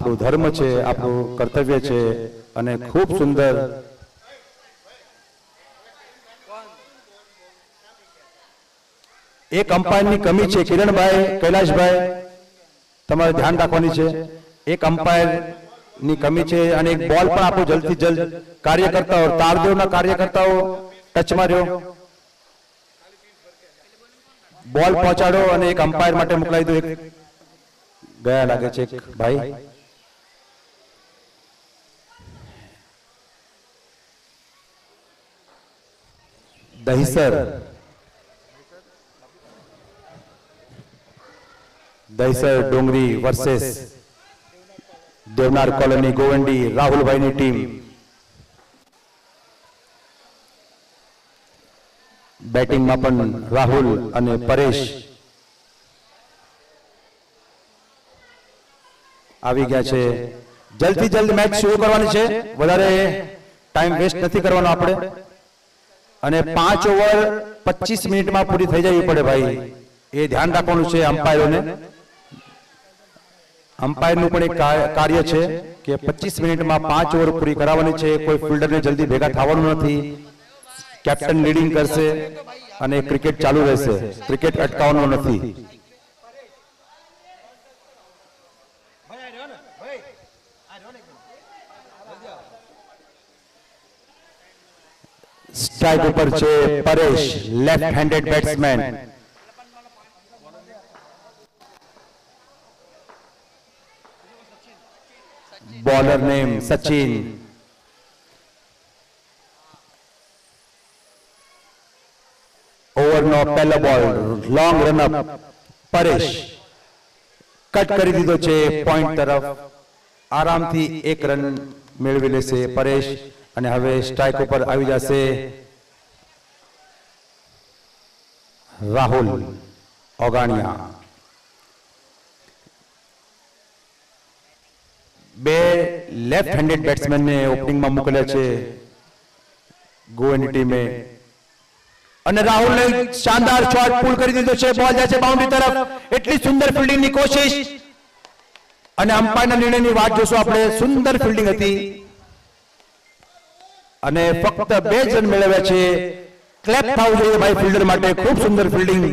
આપણું ધર્મ છે, આપણું કર્તવ્ય છે અને ખૂબ સુંદર એક અમ્પાયરની કમી છે. કિરણભાઈ, કૈલાશભાઈ, તમારે ધ્યાન રાખવાની છે. એક અમ્પાયરની કમી છે અને એક બોલ પણ આપો જલ્દથી જલ્દ. કાર્યકર્તાઓ, તારદેવના કાર્યકર્તાઓ ટચમાં રહ્યો, બોલ પહોંચાડો અને એક અમ્પાયર માટે મોકલાવી દો. એક ગયા લાગે છે એક ભાઈ. દહીસર ડુંગરી વર્સેસ દેવનાર કોલોની ગોવંડી, રાહુલભાઈની ટીમ. બેટિંગમાં પણ રાહુલ અને પરેશ આવી ગયા છે. જલ્દથી જલ્દ મેચ શરૂ કરવાની છે, વધારે ટાઈમ વેસ્ટ નથી કરવાનો આપણે. અને 5 ઓવર 25 મિનિટમાં પૂરી થઈ જવી પડે ભાઈ, એ ધ્યાન રાખવાનું છે અમ્પાયરોને. અમ્પાયરનું પણ એક કાર્ય છે કે 25 મિનિટમાં 5 ઓવર પૂરી કરાવવાની છે. કોઈ ફિલ્ડરને જલ્દી ભેગા થવાનું નથી. કેપ્ટન લીડિંગ કરશે અને ક્રિકેટ ચાલુ રહેશે. ક્રિકેટ અટકાવવાનું નથી. સ્ટ્રાઇક ઉપર છે Paresh, left handed batsman. Bowler name Sachin. ઓવરનો પહેલો ball, long run-up. Paresh cut કરી દીધો છે પોઈન્ટ તરફ. આરામથી 1 રન મેળવી લેશે પરેશ. અને હવે સ્ટ્રાઇક ઉપર આવી જશે રાહુલ ઓગાણિયા. બે લેફ્ટ હેન્ડેડ બેટ્સમેનને ઓપનિંગમાં મોકલ્યા છે ગોવાની ટીમે. અને રાહુલને શાનદાર શોટ પુલ કરી દીધો છે. બોલ જાય છે બાઉન્ડ્રી તરફ. એટલી સુંદર ફિલ્ડિંગની કોશિશ અને અમ્પાયરના નિર્ણયની વાત જોશું આપણે. સુંદર ફિલ્ડિંગ હતી અને ફક્ત 2 રન મેળવ્યા છે. ક્લેપ થવું જોઈએ ભાઈ ફિલ્ડર માટે. ખૂબ સુંદર ફિલ્ડિંગ.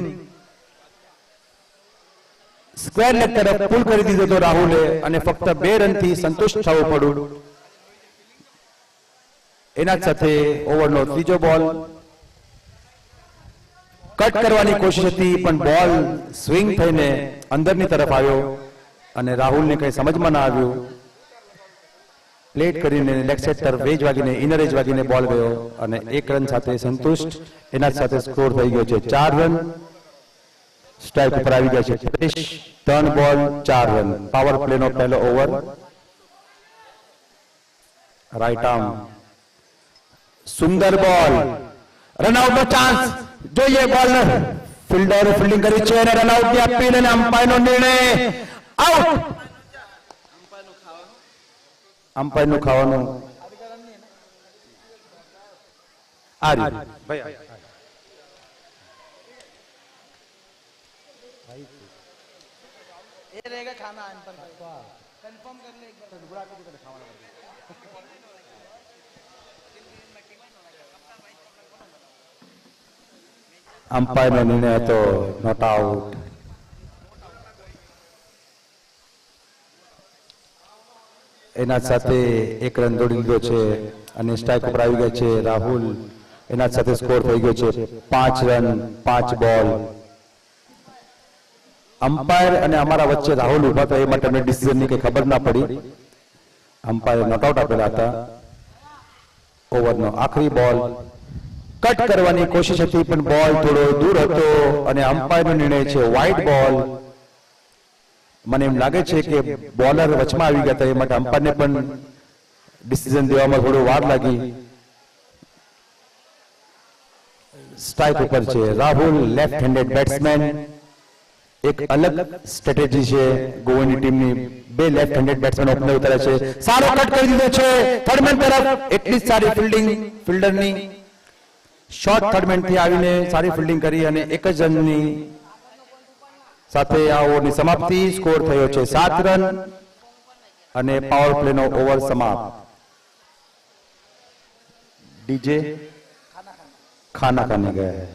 સ્ક્વેર લેગ તરફ પુલ કરી દીધો તો રાહુલે અને ફક્ત 2 રનથી સંતુષ્ટ થવું પડ્યું. એના સાથે ઓવરનો ત્રીજો બોલ. કટ કરવાની કોશિશ હતી પણ બોલ સ્વિંગ થઈને અંદરની તરફ આવ્યો અને રાહુલને કઈ સમજમાં ના આવ્યું. પ્લેટ કરીને લેગ સાઈડ તરફ વેજ વાગીને ઇનર એજ વાગીને બોલ ગયો અને 1 રન સાથે સંતુષ્ટ. એના સાથે સ્કોર થઈ ગયો છે 4 રન. સ્ટ્રાઇક ઉપર આવી ગયા છે પરેશ. 3 બોલ 4 રન. પાવર પ્લેનો પહેલો ઓવર. રાઈટ આર્મ, સુંદર બોલ. રનઆઉટનો ચાન્સ જોઈએ. બોલર ફિલ્ડર ફિલ્ડિંગ કરી છે અને રનઆઉટની અપીલ અને અમ્પાયરનો નિર્ણય. આઉટ. અમ્પાયરનું ખાવાનું આ રીતે ભાઈ. ये रहेगा खाना इन पर कंफर्म कर ले एक बार टुकड़ा के तो खाना पड़ेगा. अंपायर નો નિર્ણય હતો નોટ આઉટ. એના સાથે 1 રન દોડી લીધો છે અને સ્ટ્રાઇક ઉપર આવી ગયા છે રાહુલ. એના સાથે સ્કોર થઈ ગયો છે 5 રન 5 બોલ. અમ્પાયર અને અમારા વચ્ચે રાહુલ ઉભા થયા એ માટે અમને ડિસિઝનની કઈ ખબર ના પડી. અમ્પાયર નોટ આઉટ આપેલા હતા. ઓવરનો આખરી બોલ. કટ કરવાની કોશિશ હતી પણ બોલ થોડો દૂર હતો અને અમ્પાયરનો નિર્ણય છે વાઇડ બોલ. મને એમ લાગે છે કે બોલર વચમાં આવી ગયા હતા એ માટે અમ્પાયરને પણ ડિસિઝન દેવામાં થોડો વાર લાગી. સ્ટ્રાઇક ઉપર છે રાહુલ, લેફ્ટ હેન્ડેડ બેટ્સમેન. એક અલગ સ્ટ્રેટેજી છે ગોવાની ટીમની. 2 લેફ્ટ હેન્ડેડ બેટ્સમેન ઓપનર ઉતાર્યા છે. સારો કટ કરી દીધો છે થર્ડમેન તરફ. એટલી સારી ફિલ્ડિંગ ફિલ્ડરની. શોર્ટ થર્ડમેન થી આવીને સારી ફિલ્ડિંગ કરી અને 1 જ રનની સાથે આ ઓવરની સમાપ્તિ. સ્કોર થયો છે 7 રન. અને પાવર પ્લેનો ઓવર સમાપ્ત. डीजे खाना खाने गया है.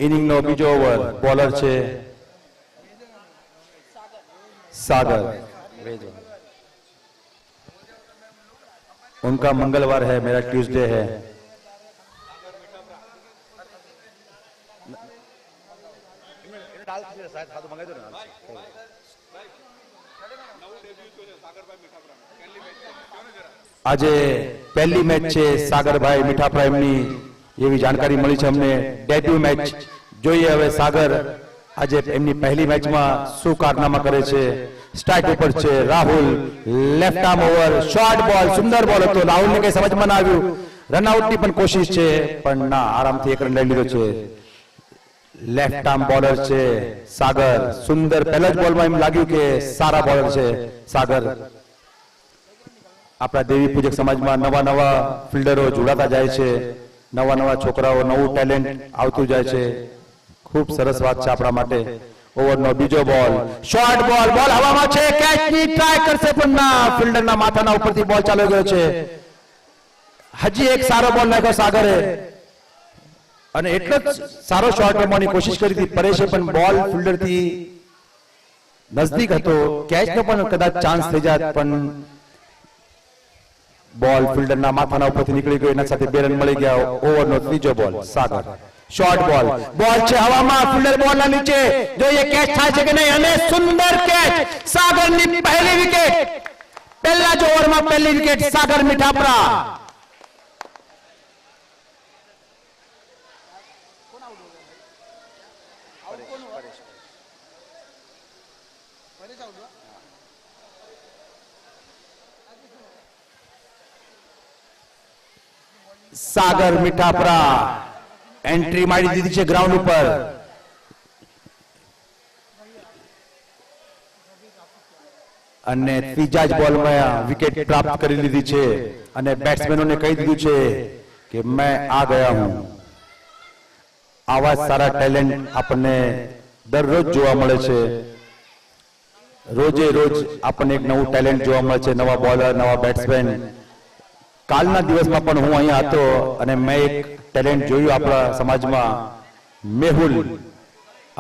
इनिंग नो बीजो ओवर. बॉलर छे सागर. उनका मंगलवार है, मेरा ट्यूसडे है. आज पहली मैच है सागर भाई मीठाप्रा एमनी एवी जानकारी मળી છે અમને. ડેબ્યુ મેચ જોઈએ હવે સાગર આજે એમની પહેલી મેચમાં શું કારનામા કરે છે. સ્ટ્રાઇક ઉપર છે Rahul. Left arm over, short બોલ, સુંદર બોલ હતો. રાહુલને કઈ સમજમાં ના આવ્યું. રનઆઉટની પણ કોશિશ છે પણ ના, આરામથી એક રન લઈ લીધો છે. લેફ્ટ આર્મ બોલર છે સાગર. સુંદર પહેલા જ બોલમાં એમ લાગ્યું કે સારા બોલર છે સાગર. આપણા દેવી પૂજક સમાજમાં નવા નવા ફિલ્ડરો જોડાતા જાય છે. નવા નવા છોકરાઓ, નવું ટેલેન્ટ આવતું જાય છે. ખૂબ સરસ વાત છે આપણા માટે. ઓવરનો બીજો બોલ, શોર્ટ બોલ. બોલ હવામાં છે, કેચની ટ્રાય કરશે પણ ના, ફિલ્ડરના માથાના ઉપરથી બોલ ચાલ્યો ગયો છે. હજી એક સારો બોલ નાખ્યો સાગરે અને એટલો જ સારો શોટ રમવાની કોશિશ કરી હતી પરેશે, પણ બોલ ફિલ્ડરથી નજદીક હતો. કેચનો પણ કદાચ ચાન્સ થઈ જાત પણ બોલ ફિલ્ડરના માથાના ઉપરથી નીકળી ગયો. એના સાથે 2 રન મળી ગયા. ઓવરનો ત્રીજો બોલ સાગર. શોર્ટ બોલ. બોલ છે હવામાં, ફિલ્ડર બોલના નીચે. જોઈએ કેચ થાય છે કે નહીં. અને સુંદર કેચ. સાગરની પહેલી વિકેટ. પહેલા જ ઓવરમાં પહેલી વિકેટ સાગર મીઠાપરા. સાગર મીઠાપરા એન્ટ્રી મારી દીધી છે ગ્રાઉન્ડ ઉપર. અને ત્રીજા જ બોલમાં વિકેટ પ્રાપ્ત કરી લીધી છે અને બેટ્સમેનોને કહી દીધું છે કે મેં આ ગયા હું. આવા સારા ટેલેન્ટ આપણને દરરોજ જોવા મળે છે. રોજે રોજ આપણને એક નવું ટેલેન્ટ જોવા મળે છે. નવા બોલર, નવા બેટ્સમેન. કાલના દિવસમાં પણ હું અહીંયા હતો અને મેં એક ટેલેન્ટ જોયું આપણા સમાજમાં. મેહુલ,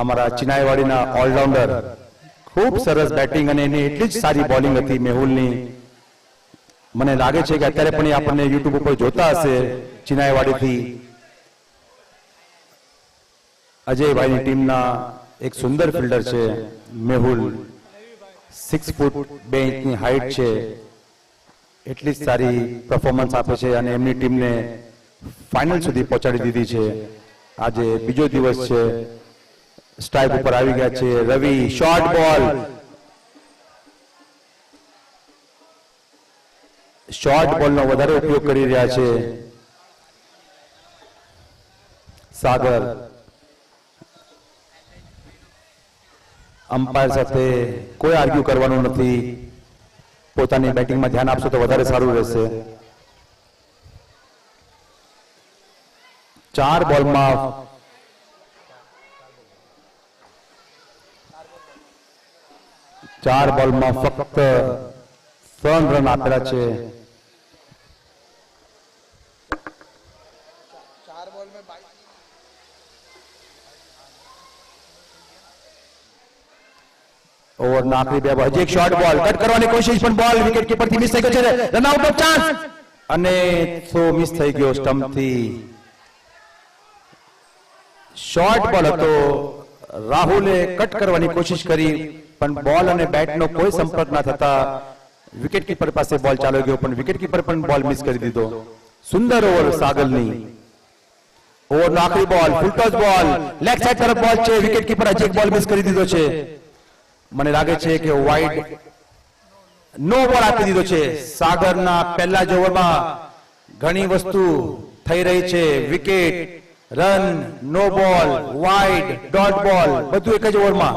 અમારા ચિનાઈવાડીના ઓલરાઉન્ડર. ખૂબ સરસ બેટિંગ અને એની એટલી જ સારી બોલિંગ હતી મેહુલની. મને લાગે છે કે અત્યારે પણ એ આપણને યુટ્યુબ ઉપર જોતા હશે ચિનાઈવાડીથી. અજયભાઈની ટીમના એક સુંદર ફિલ્ડર છે મેહુલ. 6 ફૂટ 2 ઇંચની હાઈટ છે. એટલી જ સારી પરફોર્મન્સ આપે છે અને એમની ટીમને ફાઇનલ સુધી પહોંચાડી દીધી છે. આજે બીજો દિવસ છે. સ્ટ્રાઇક ઉપર આવી ગયા છે રવિ. શોર્ટ બોલ. શોર્ટ બોલનો વધારે ઉપયોગ કરી રહ્યા છે સાગર. અમ્પાયર સાથે કોઈ આર્ગ્યુ કરવાનું નથી. પોતાની બેટિંગમાં ધ્યાન આપશો તો વધારે સારું રહેશે. 4 બોલમાં ફક્ત 3 રન આપેલા છે. ઓવરના આખરી 2 બોલ. હજી એક શોર્ટ બોલ. કટ કરવાની કોશિશ પણ બોલ વિકેટ કીપરથી મિસ થઈ ગયો છે. રન આઉટ ઓફ ચાન્સ અને થ્રો મિસ થઈ ગયો સ્ટમ્પથી. શોર્ટ બોલ હતો. રાહુલે કટ કરવાની કોશિશ કરી પણ બોલ અને બેટનો કોઈ સંપર્ક ના થતા વિકેટ કીપર પાસે બોલ ચાલ્યો ગયો પણ વિકેટ કીપર પણ બોલ મિસ કરી દીધો. સુંદર ઓવર સાગરની. ઓવરનો આખરી બોલ, ફૂલ ટોસ બોલ, લેગ સાઈડ તરફ બોલ છે, વિકેટ કીપર હજી એક બોલ મિસ કરી દીધો છે. મને લાગે છે કે વાઇડ નો બોલ આપી દીધો છે. સાગરના પહેલા જ ઓવરમાં ઘણી વસ્તુ થઈ રહી છે. વિકેટ, રન, નો બોલ, વાઇડ, ડોટ બોલ, બધું એક જ ઓવરમાં.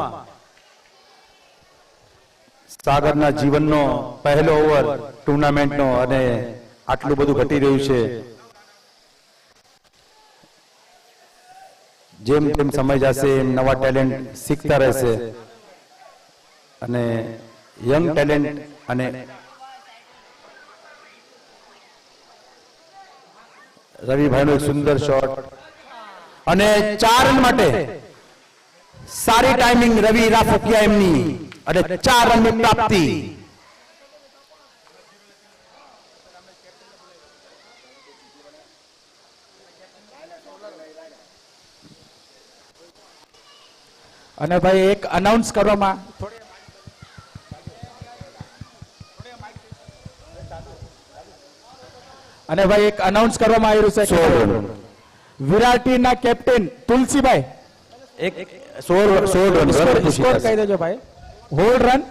સાગરના જીવનનો પહેલો ઓવર ટુર્નામેન્ટનો અને આટલું બધું ઘટી રહ્યું છે. જેમ તેમ સમય જશે એમ નવા ટેલેન્ટ શીખતા રહેશે અને યંગ ટેલેન્ટ અને રવિભાઈનો એક સુંદર શોટ અને 4 રન માટે સારી ટાઈમિંગ રવિ રાફોકિયા એમની અને 4 રનની પ્રાપ્તિ. અને ભાઈ એક અનાઉન્સ કરવામાં આવ્યું છે કે વિરાટીના કેપ્ટન તુલસીભાઈ એક 16 રન સ્કોર કહી દેજો ભાઈ. Hold run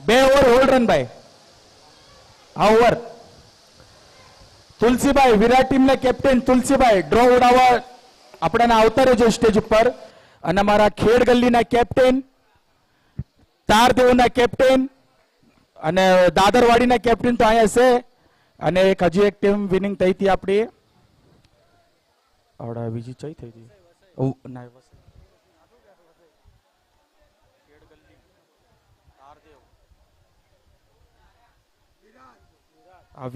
2 over hold run ભાઈ. આ ઓવર તુલસીભાઈ વિરાટ ટીમના કેપ્ટન તુલસીભાઈ ડ્રો ઉડાવવા આપણે આવતા રહેજો સ્ટેજ ઉપર. અને અમારા ખેડ ગલ્લીના કેપ્ટન, તારદેવના કેપ્ટન અને દાદરવાડીના કેપ્ટન તો અહીંયા છે. અને એક હજી એક ટીમ વિનિંગ થઈ હતી આપણી. આવડા બીજી ચઈ થઈ હતી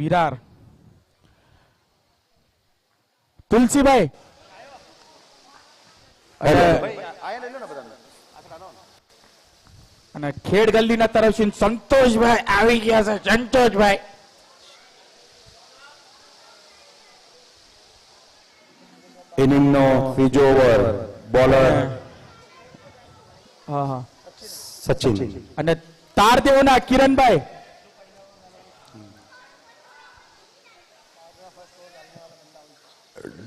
વિરાર. તુલસીભાઈ અને ખેડ ગલ્લીના તરફથી સંતોષભાઈ આવી ગયા છે. સંતોષભાઈ ઇનિંગનો ત્રીજો ઓવર, બોલર સચિન અને તારદેવના કિરણભાઈ.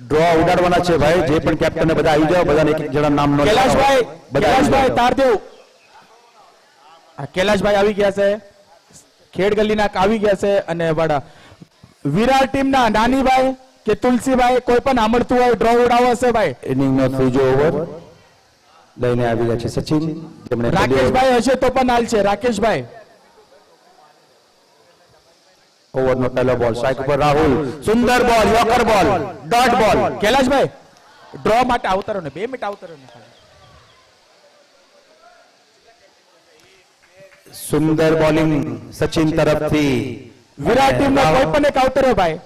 ડ્રો ઉડાડવાના છે ભાઈ. જે પણ કેપ્ટન બધા આવી જાઓ, બધાને એક એક જણા નામ નો કૈલાશભાઈ તારદેવ. કૈલાશભાઈ આવી ગયા છે. ખેડ ગલ્લીના આવી ગયા છે. અને વડા વિરાટ ટીમના નાનીભાઈ કે તુલસીભાઈ કોઈ પણ આમળતું હોય ડ્રો ઉડાવવો છે ભાઈ. ઇનિંગનો ત્રીજો ઓવર લઈને આવી ગયા છે સચિન. જેમણે રાકેશભાઈ હશે તો પણ હાલ છે. રાકેશભાઈ ઓવરનો પહેલો બોલ, સ્ટ્રાઇક પર રાહુલ. સુંદર બોલ, યોકર બોલ, ડોટ બોલ. કૈલાશભાઈ ડ્રો માટે આવતરો ને 2 મિનિટ આવતરો ને. સુંદર બોલિંગ સચિન તરફથી. વિરાટ ટીમનો કોઈ પણ એક આવતરો ભાઈ.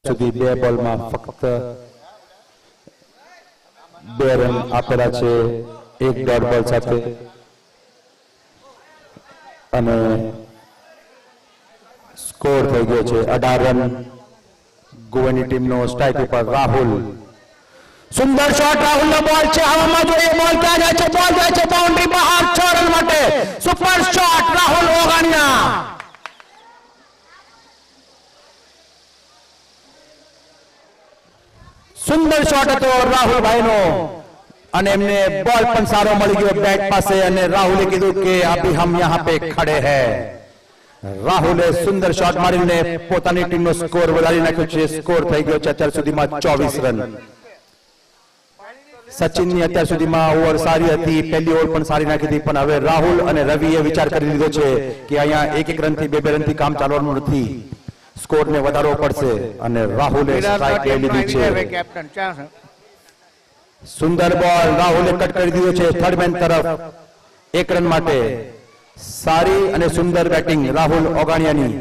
સુધી 2 બોલમાં ફક્ત 2 રન આપેલા છે. એક ડોટ બોલ સાથે અને સ્કોર થઈ ગયો છે 18 રન. ગોવાની ટીમનો સ્ટ્રાઇક ઉપર રાહુલ. સુંદર શોટ, રાહુલ નો બોલ છે. હવામાં જોઈએ બોલ ક્યાં જાય છે? બોલ જાય છે બાઉન્ડ્રી બહાર. 6 રન માટે સુપર શોટ રાહુલ ઓગાણિયા. સુંદર શોટ હતો રાહુલભાઈનો અને એમને બોલ પણ સારો મળી ગયો બેટ પાસે. અને રાહુલે કીધું કે અભી હમ યહાં પે ખડે હૈ. રાહુલે સુંદર શોટ મારીને પોતાની ટીમનો સ્કોર વધારી નાખ્યો છે. સ્કોર થઈ ગયો છે અત્યાર સુધીમાં 24 રન. સચિનની અત્યાર સુધીમાં ઓવર સારી હતી. પહેલી ઓવર પણ સારી નાખી હતી. પણ હવે રાહુલ અને રવિએ વિચાર કરી લીધો છે કે અહીંયા 1-1 રનથી 2-2 રનથી કામ ચાલવાનું નથી. સ્કોરને વધારવો પડશે અને રાહુલે સ્ટ્રાઇક લઈ લીધી છે. સુંદર બોલ, રાહુલે કટ કરી દીધો છે થર્ડ મેન તરફ 1 રન માટે. સારી અને સુંદર બેટિંગ રાહુલ ઓગાણિયાની.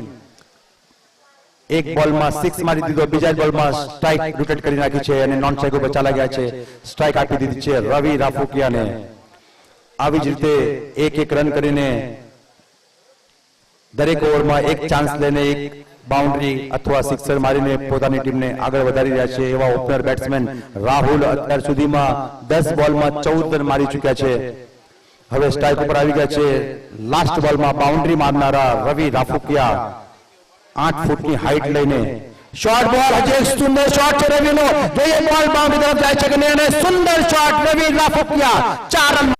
એક બોલમાં 6 મારી દીધો. બીજા બોલમાં સ્ટ્રાઇક રોટેટ કરી નાખી છે અને નોન સ્ટ્રાઇક ઉપર ચાલા ગયા છે. સ્ટ્રાઇક આપી દીધી છે રવિ રાફોકિયાને. આવી જ રીતે એક રન કરીને દરેક ઓવરમાં એક ચાન્સ લઈને એક બાઉન્ડ્રી અથવા સિક્સર મારીને પોતાની ટીમને આગળ વધારી રહ્યા છે એવા ઓપનર બેટ્સમેન રાહુલ અત્યાર સુધીમાં 10 બોલમાં 14 રન મારી ચૂક્યા છે. હવે સ્ટ્રાઇક ઉપર આવી ગયા છે લાસ્ટ બોલમાં બાઉન્ડ્રી મારનારા રવિ રાફુકિયા 8 ફૂટની હાઈટ લઈને. શોર્ટ બોલ, હજી એક સુંદર શોટ છે રવિનો. જોઈએ બોલ બાઉન્ડ્રી તરફ જાય છે કે નહીં, અને સુંદર શોટ રવિ રાફુકિયા 4 રન.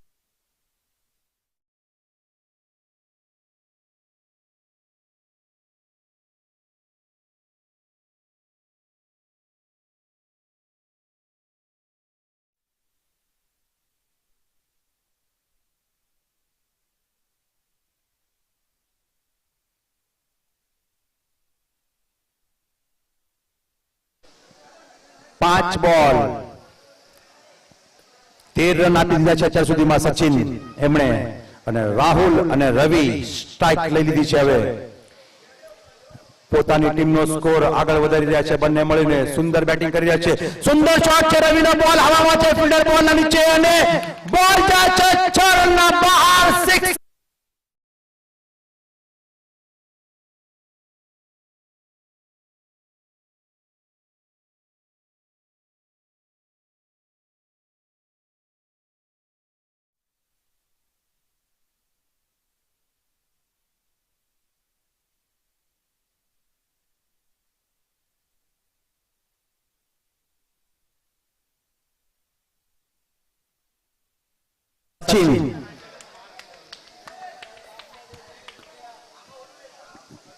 પાંચ બોલ 13 રન આપી દીધા છે અત્યાર સુધીમાં સચિન એમણે, અને રાહુલ અને રવિ સ્ટ્રાઇક લઈ લીધી છે. હવે પોતાની ટીમનો સ્કોર આગળ વધારી રહ્યા છે બંને મળીને. સુંદર બેટિંગ કરી રહ્યા છે. સુંદર શોટ છે રવિનો. બોલ હવામાં છે, ફિલ્ડર બોલના નીચે, અને બોલ જાય છે 6 રનના બહાર. 6.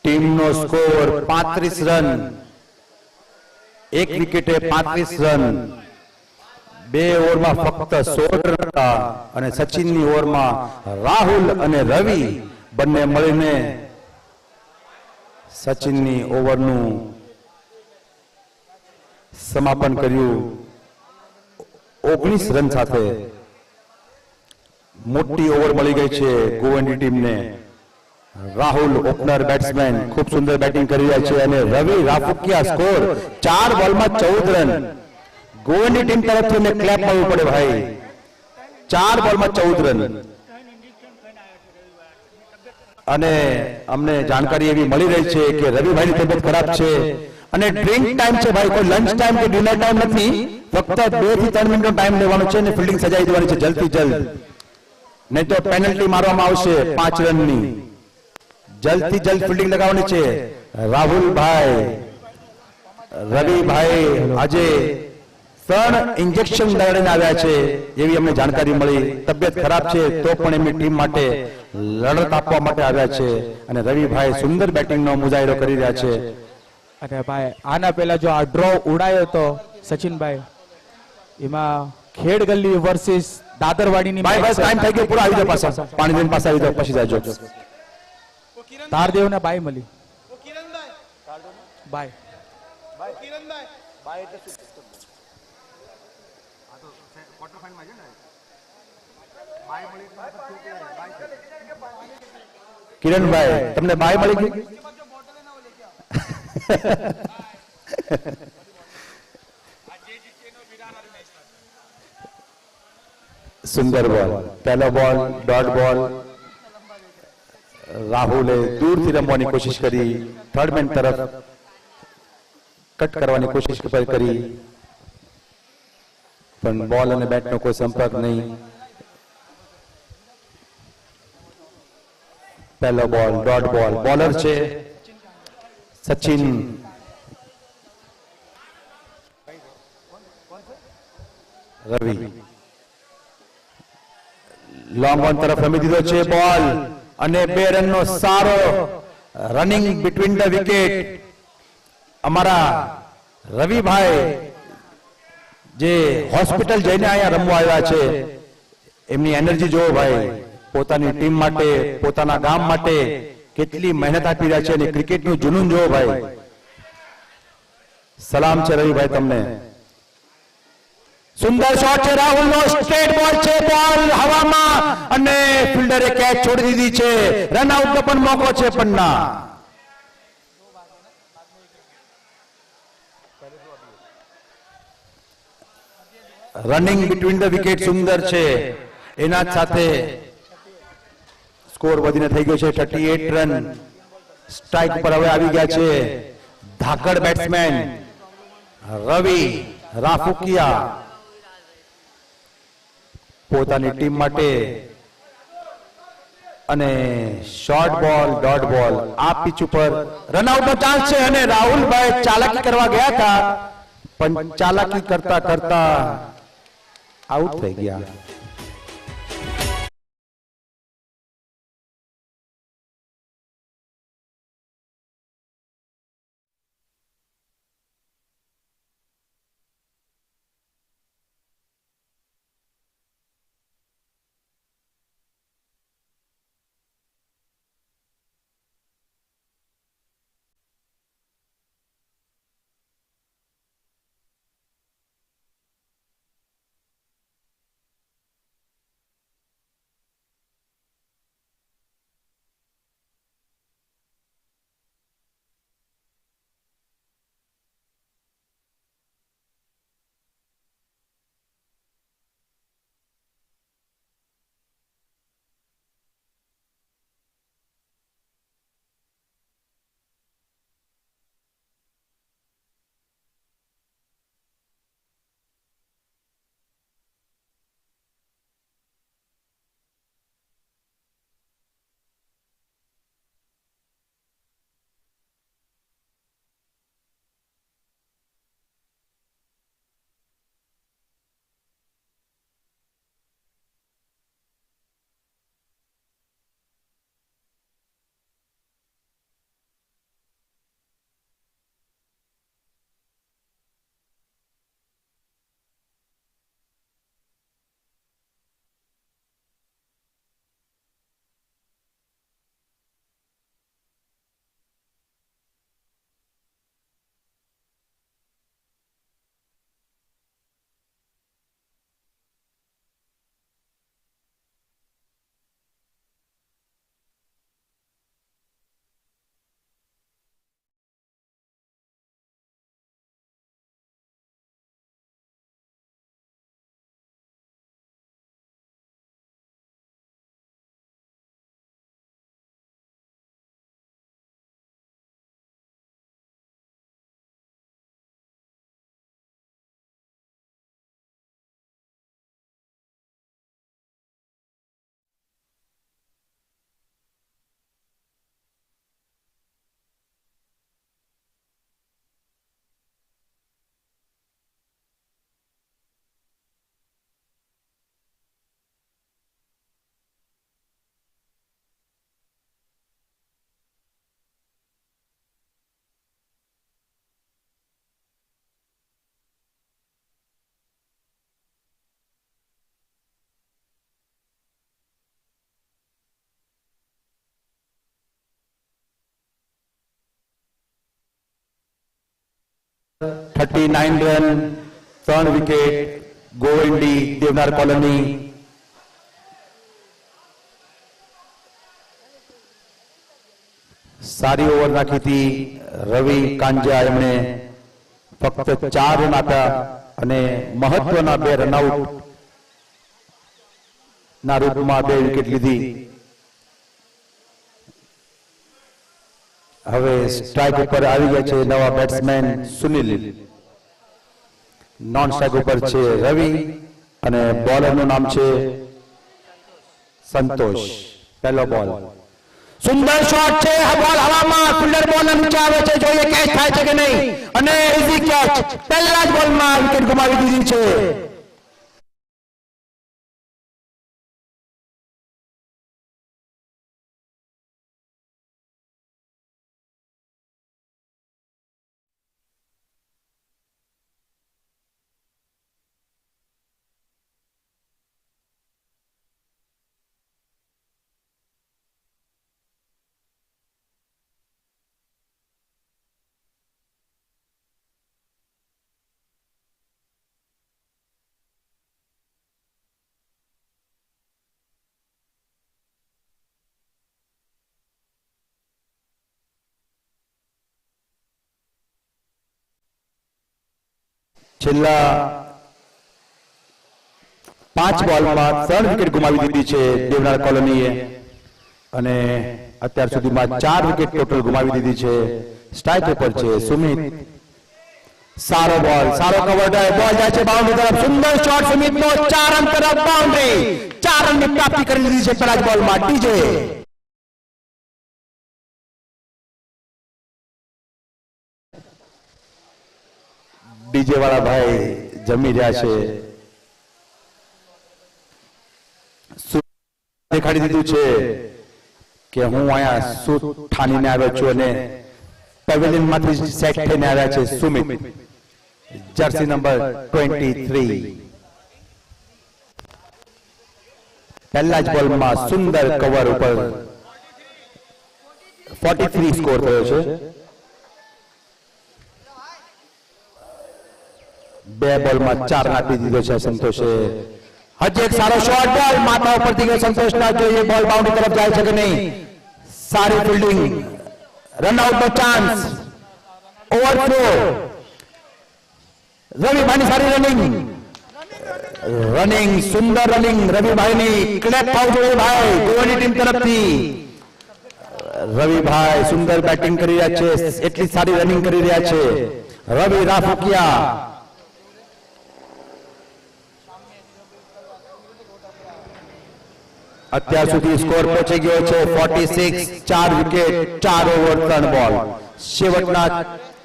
ટીમનો સ્કોર 35 રન, એક વિકેટે 35 રન. 2 ઓવરમાં ફક્ત 16 રન હતા, અને સચિનની ઓવરમાં રાહુલ અને રવિ બંને મળીને સચિનની ઓવરનું સમાપન કર્યું 19 રન સાથે. મોટી ઓવર મળી ગઈ છે ગોવંડી ટીમને. રાહુલ ઓપનર બેટ્સમેન ખૂબ સુંદર બેટિંગ કરી રહ્યા છે, અને રવિ રાફુકિયા સ્કોર 4 બોલમાં 14 રન. ગોવંડી ટીમ તરફથી મેં ક્લેપ મળવું પડે ભાઈ. 4 બોલમાં 14 રન. અને અમને જાણકારી એવી મળી રહી છે કે રવિભાઈની તબિયત ખરાબ છે, અને ડ્રિંક ટાઈમ છે ભાઈ, કોઈ લંચ ટાઈમ કે ડિનર ટાઈમ નથી. ફક્ત 2 થી 3 મિનિટનો ટાઈમ લેવાનો છે, અને ફિલ્ડિંગ સજાવી દેવાની છે જલ્દથી જલ્દ, નહીં તો પેનલ્ટી મારવામાં આવશે 5 રનની. જલ્દથી જલ્દ ફિલ્ડિંગ લગાવવાની છે. રાહુલભાઈ, રવિભાઈ આજે 3 ઇન્જેક્શન લગાડીને આવ્યા છે એવી અમને જાણકારી મળી. તબિયત ખરાબ છે તો પણ એમની ટીમ માટે લડત આપવા માટે આવ્યા છે, અને રવિભાઈ સુંદર બેટિંગનો મુજાહિરો કરી રહ્યા છે. અને ભાઈ આના પહેલા જો આ ડ્રો ઉડાયો તો સચિનભાઈ, એમાં ખેડ ગલ્લી વર્સિસ દાદરવાડીની ભાઈ બસ ટાઈમ થઈ ગયો પૂરો. આવી જાવ પાછા, પાણી લઈને પાછા આવી જાવ, પછી જાજો. તારદેવ ને બાઈ મળી બાય. કિરણભાઈ તમને બાય મળી ગઈ? સુંદર બોલ, પહેલો બોલ, ડોટ બોલ. રાહુલે દૂરથી રમવાની કોશિશ કરી, થર્ડ મેન તરફ કટ કરવાની કોશિશ કરી, પણ બોલ અને બેટનો કોઈ સંપર્ક નહીં. પહેલો બોલ, ડોટ બોલ. બોલર છે સચિન. રવિ લોંગ ઓન તરફ રમી દીધો છે બોલ, અને 2 રનનો સારો રનિંગ બિટવીન ધ વિકેટ. અમારા રવિભાઈ જે હોસ્પિટલ જઈને અહીંયા રમવા આવ્યા છે, એમની એનર્જી જોવો ભાઈ. પોતાની ટીમ માટે, પોતાના ગામ માટે કેટલી મહેનત આપી રહ્યા છે, અને ક્રિકેટનું જુનૂન જોવો ભાઈ. સલામ છે રવિભાઈ તમને. સુંદર શોટ છે રાહુલનો. સ્ટ્રેટ બોલ છે, બોલ હવામાં, અને ફિલ્ડરે કેચ છોડી દીધી છે. રન આઉટનો પણ મોકો છે, પણ ના. રનિંગ બિટવીન ધ વિકેટ સુંદર છે. એના જ સાથે સ્કોર વધીને થઈ ગયો છે 38 રન. સ્ટ્રાઇક પર હવે આવી ગયા છે ધાકડ બેટ્સમેન રવિ રાફુકિયા. પોતાની ટીમ માટે અને શોર્ટ બોલ ડોટ બોલ આ પિચ ઉપર રનઆઉટ નો ચાન્સ છે અને રાહુલભાઈ ચાલાકી કરવા ગયા હતા પણ ચાલાકી કરતા કરતા આઉટ થઈ ગયા. ₹39 રન 3 વિકેટ ગોવંડી દેવનાર કોલોની. સારી ઓવર નાખી હતી રવિ કાંજા. એમણે ફક્ત 4 રન આપ્યા અને મહત્વના 2 રનઆઉટ ના રૂપમાં 2 વિકેટ લીધી. હવે સ્ટ્રાઇક ઉપર આવી ગયા છે નવા બેટ્સમેન સુનિલ. નોન સ્ટ્રાઇક ઉપર છે રવિ અને બોલરનું નામ છે સંતોષ. પહેલો બોલ સુંદર શોટ છે. આ બોલ હવામાં ફિલ્ડર બોલ નીચે આવે છે. જોઈએ કેચ થાય છે કે નહીં અને ઈઝી કેચ. પહેલા જ બોલમાં વિકેટ ગુમાવી દીધી છે. છેલ્લા 5 બોલમાં 3 વિકેટ ગુમાવી દીધી છે દેવનાર કોલોનીએ અને અત્યાર સુધીમાં 4 વિકેટ ટોટલ ગુમાવી દીધી છે. સ્ટ્રાઇક ઉપર છે સુમિત. સારો બોલ, સારો કવર ડ્રાઈવ, બોલ જાય છે બાઉન્ડ્રી તરફ. સુંદર શોટ સુમિતનો, 4 રન તરફ બાઉન્ડ્રી. 4 રનની પ્રાપ્તિ કરી લીધી છે પહેલા જ બોલમાં. ડીજે ડીજે વાળા ભાઈ જમી રહ્યા છે. દેખાડી દીધું છે કે હું અહીંયા શું ઠાનીને આવ્યો છું અને પેવેલિયન માંથી સેટ થઈને આવ્યા છે સુમિત. Jersey number 23. પહેલા જ બોલમાં સુંદર કવર ઉપર 43 સ્કોર થયો છે. 2 બોલમાં 4 નાખી દીધો છે સંતોષે. હજી એક સારો શોટ, બોલ માથા ઉપરથી ગયો સંતોષના. જોઈએ બોલ બાઉન્ડ્રી તરફ જાય છે કે નહીં. સારી ફિલ્ડિંગ, રનઆઉટનો ચાન્સ, ઓવરથ્રો. રવિભાઈની સારી રનિંગ, સુંદર રનિંગ રવિભાઈની. ક્લેપ થવું જોઈએ ભાઈ ગોવાની ટીમ તરફથી. રવિભાઈ સુંદર બેટિંગ કરી રહ્યા છે, એટલી સારી રનિંગ કરી રહ્યા છે. રવિ રાફુકિયા અત્યાર સુધી સ્કોર પહોંચી ગયો છે 46. 4 વિકેટ, 4 ઓવર, 3 બોલ. છેવટના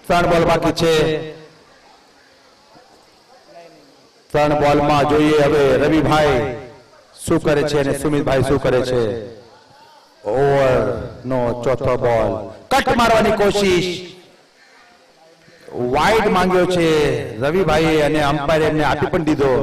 3 બોલ બાકી છે. 3 બોલમાં જોઈએ હવે રવિભાઈ શું કરે છે અને સુમિતભાઈ શું કરે છે. ઓવર નો ચોથો બોલ, કટ મારવાની કોશિશ, વાઇડ માંગ્યો છે રવિભાઈએ અને અમ્પાયર એમને આપી પણ દીધો.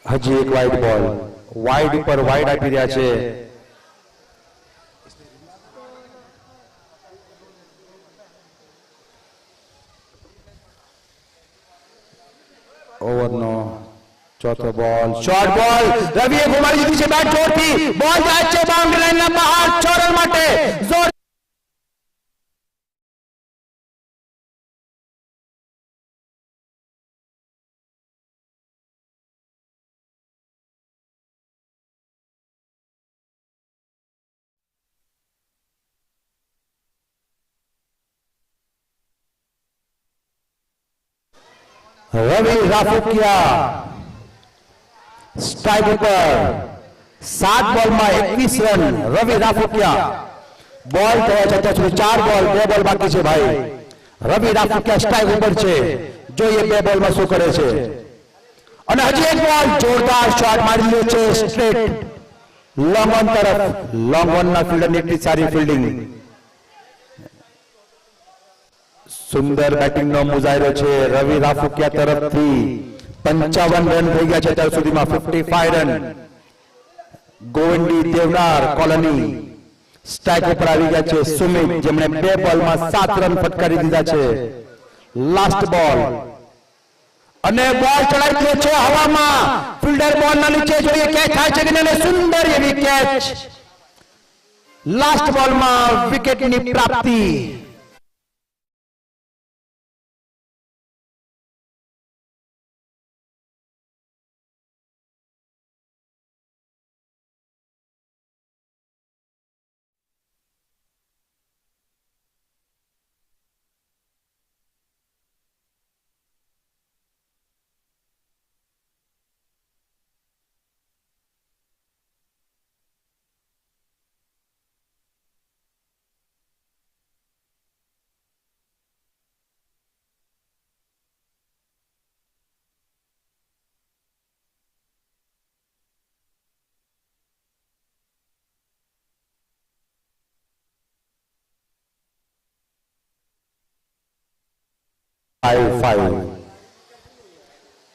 હજી એક વાઇડ બોલ, વાઇડ ઉપર વાઇડ આપી રહ્યા છે. ઓવરનો ચોથો બોલ, શોર્ટ બોલ, રવિએ ગુમાવી દીધી છે બેટ જોરથી. બોલ જાય છે બાઉન્ડ્રી લાઈનના બહાર 6 રન માટે. જોર રવિ રાફુકિયા સ્ટ્રાઇક ઉપર. 7 બોલમાં 21 રન રવિ રાફુકિયા. બોલ થયા છે અત્યાર સુધી 4 બોલ, 2 બોલ બાકી છે ભાઈ. રવિ રાફુકિયા સ્ટ્રાઇક ઉપર છે. જોઈએ 2 બોલમાં શું કરે છે. અને હજી એક બોલ, જોરદાર શોટ મારી લીધો છે સ્ટ્રેટ લોંગ ઓન તરફ. લોંગ ઓન ના ફિલ્ડરની એટલી સારી ફિલ્ડિંગ. સુંદર બેટિંગ નો મુજાહિરો છે રવિ રાફુકિયા તરફથી. 55 રન થઈ ગયા છે અત્યાર સુધીમાં. 55 રન. ગોવિંદી દેવનાર કોલોની સ્ટ્રાઇક ઉપર આવી ગયા છે સુમિત, જેમણે 2 બોલમાં 7 રન ફટકારી દીધા છે. લાસ્ટ બોલ અને બોલ ચડાઈ ગયો છે હવામાં. ફિલ્ડર બોલ ના નીચે, જોઈએ કેચ થાય છે કે નહીં. સુંદર એવી કેચ. લાસ્ટ બોલમાં વિકેટની પ્રાપ્તિ. ફાઈવ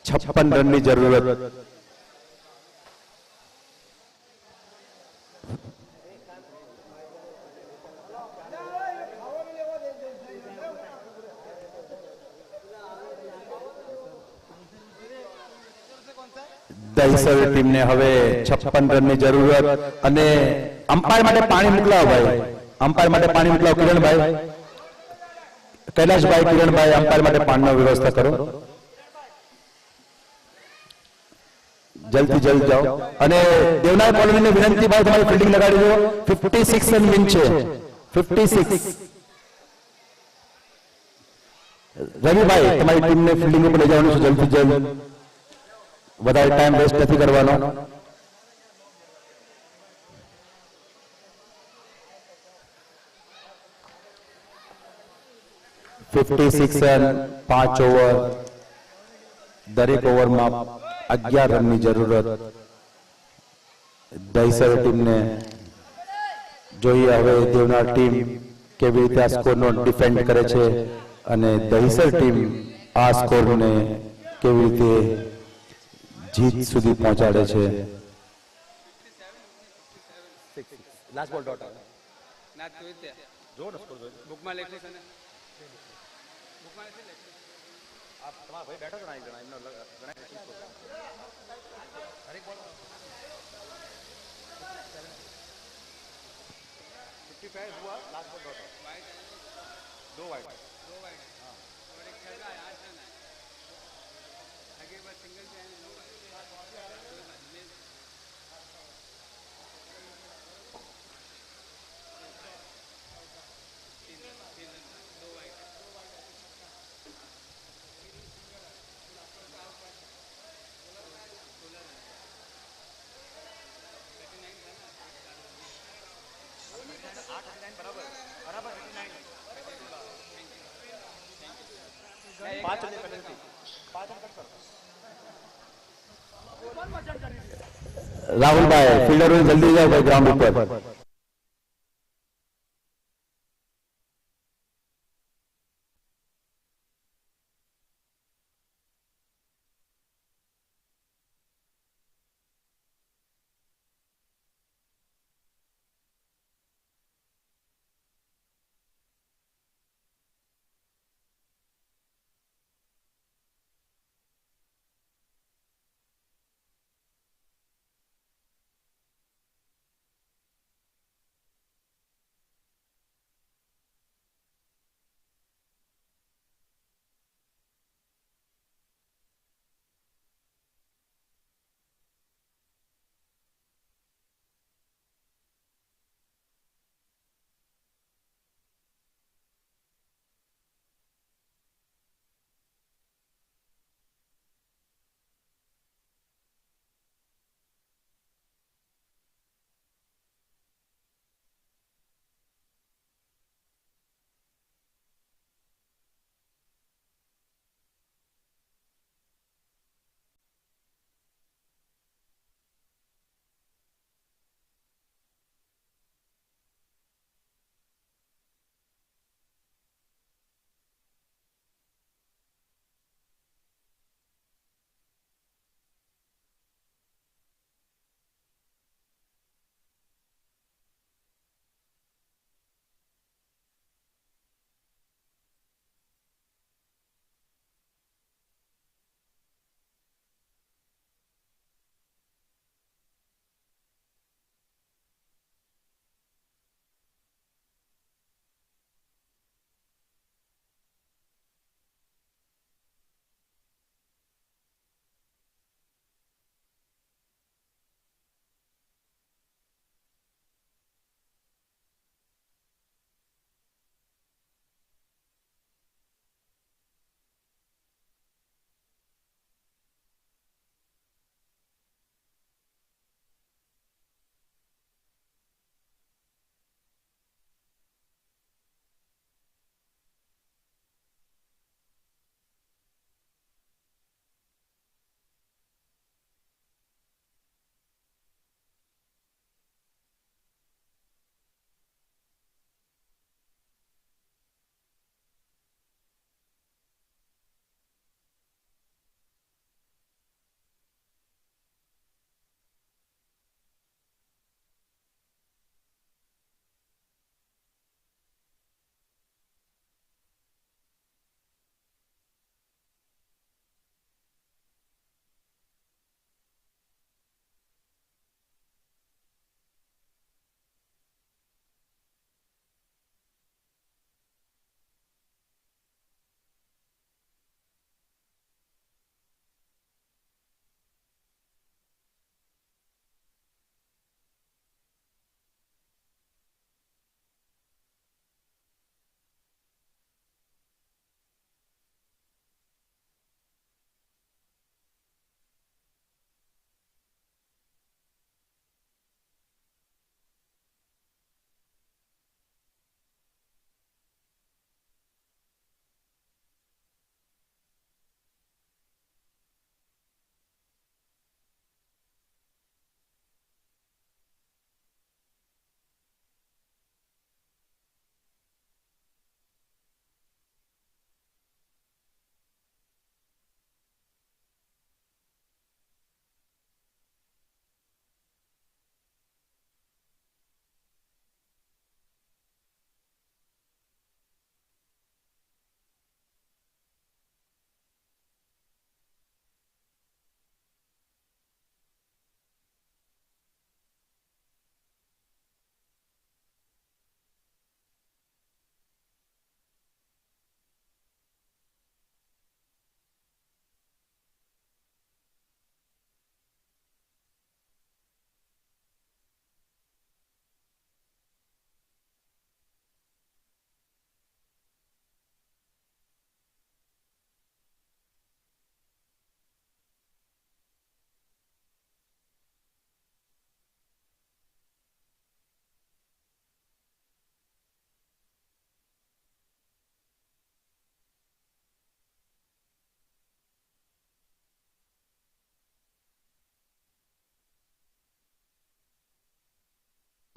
56 રનની જરૂરત. દહીસર ટીમને હવે 56 રનની જરૂરત અને અમ્પાયર માટે પાણી મોકલાવો ભાઈ, અમ્પાયર માટે પાણી મોકલાવો કિરણભાઈ, કૈલાશભાઈ, કિરણભાઈ અમ્પાયર માટે પાણીની વ્યવસ્થા કરો, જલ્દી જલ્દી જાઓ. અને દેવનાર કોલોનીને વિનંતી ભાઈ તમારી ફિલ્ડિંગ લગાડી દો. 56 રન વિન છે, 56. રવિભાઈ તમારી ટીમને ફિલ્ડિંગ ઉપર લઈ જવાનું છે જલ્દી જલ્દ, વધારે ટાઈમ વેસ્ટ નથી કરવાનો. રન 5 ઓવર, દરેક ઓવરમાં 11 રનની જરૂરત. દહીસર ટીમને જોઈએ હવે દેવનાર ટીમ કેવી રીતે આ સ્કોરનો ડિફેન્ડ કરે છે અને દહીસર ટીમ આ સ્કોરને કેવી રીતે જીત સુધી પહોંચાડે છે. લાસ્ટ બોલ ડોટ ના તું તે જોર સ્કોર બુકમાં લખી છે ને બુકમાં લખી લે આપ તમારા ભાઈ બેઠો ગણાય ગણાય એમનો ગણાય હરેક બોલ 55 हुआ लास्ट बॉल डॉट वाइड दो वाइड हां और एक छक्का आठ रन है आगे बार सिंगल पे नो રાહુલભાઈ ફિલ્ડરો જલ્દી જાઓ ભાઈ ગ્રાઉન્ડ ઉપર.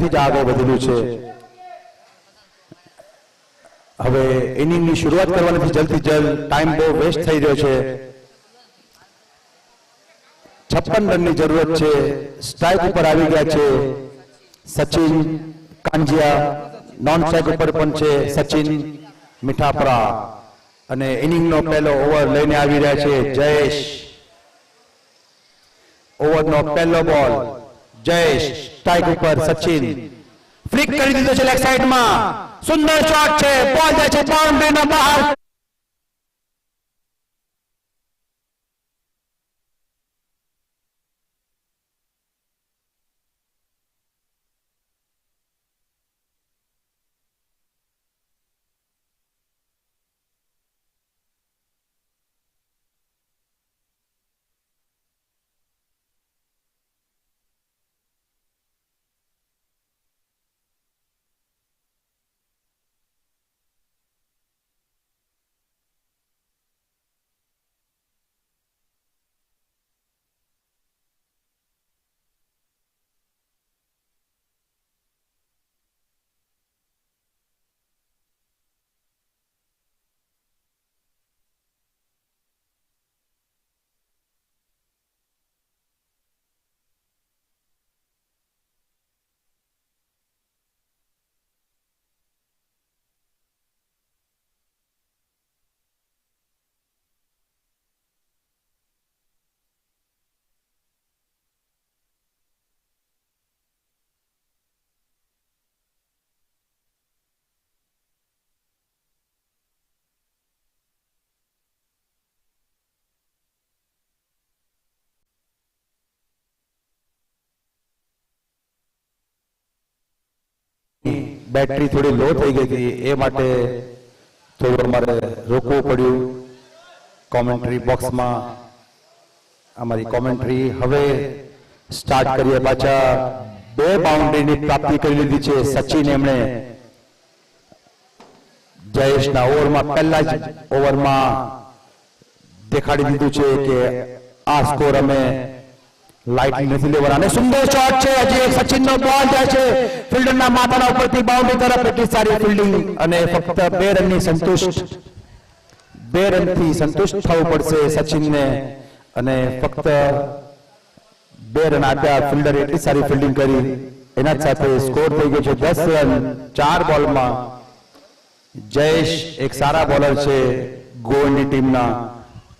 આજથી જ આગળ વધેલું છે. હવે ઇનિંગની શરૂઆત કરવાની જલ્દથી જલ્દ, ટાઈમ બહુ વેસ્ટ થઈ રહ્યો છે. 56 રનની જરૂરત છે. સ્ટ્રાઇક ઉપર આવી ગયા છે સચિન કાંજિયા, નોન સ્ટ્રાઇક ઉપર પણ છે સચિન મીઠાપરા, અને ઇનિંગનો પહેલો ઓવર લઈને આવી રહ્યા છે જયેશ. ઓવરનો પહેલો બોલ જયેશ, સ્ટ્રાઇક ઉપર સચિન, ફ્લિક કરી દીધો છે લેગ સાઈડમાં, સુંદર શોટ છે, બોલ જાય છે બાઉન્ડ્રીના બહાર. બેટરી થોડી લો થઈ ગઈ હતી, એ માટે થોડું અમારે રોકવું પડ્યું કોમેન્ટ્રી બોક્સમાં. અમારી કોમેન્ટ્રી હવે સ્ટાર્ટ કરીએ પાછા. 2 બાઉન્ડ્રીની પ્રાપ્તિ કરી લીધી છે સચિન. એમણે જયેશના ઓવરમાં, પહેલા જ ઓવરમાં દેખાડી દીધું છે કે આ સ્કોર અમે લાઇટ નથી લેવાના. અને સુંદર શોટ છે, હજી એક સચિનનો બોલ જાય છે ફિલ્ડરના માથાના ઉપરથી બાઉન્ડ્રી તરફ. એટલી સારી ફિલ્ડિંગ, અને ફક્ત 2 રનની સંતુષ્ટ, 2 રનથી સંતુષ્ટ થવું પડશે સચિનને, અને ફક્ત 2 રન આપ્યા. ફિલ્ડરે એટલી સારી ફિલ્ડિંગ કરી, એના સાથે સ્કોર થઈ ગયો છે 10 રન 4 બોલમાં. જયેશ એક સારા બોલર છે ગોવાની ટીમના,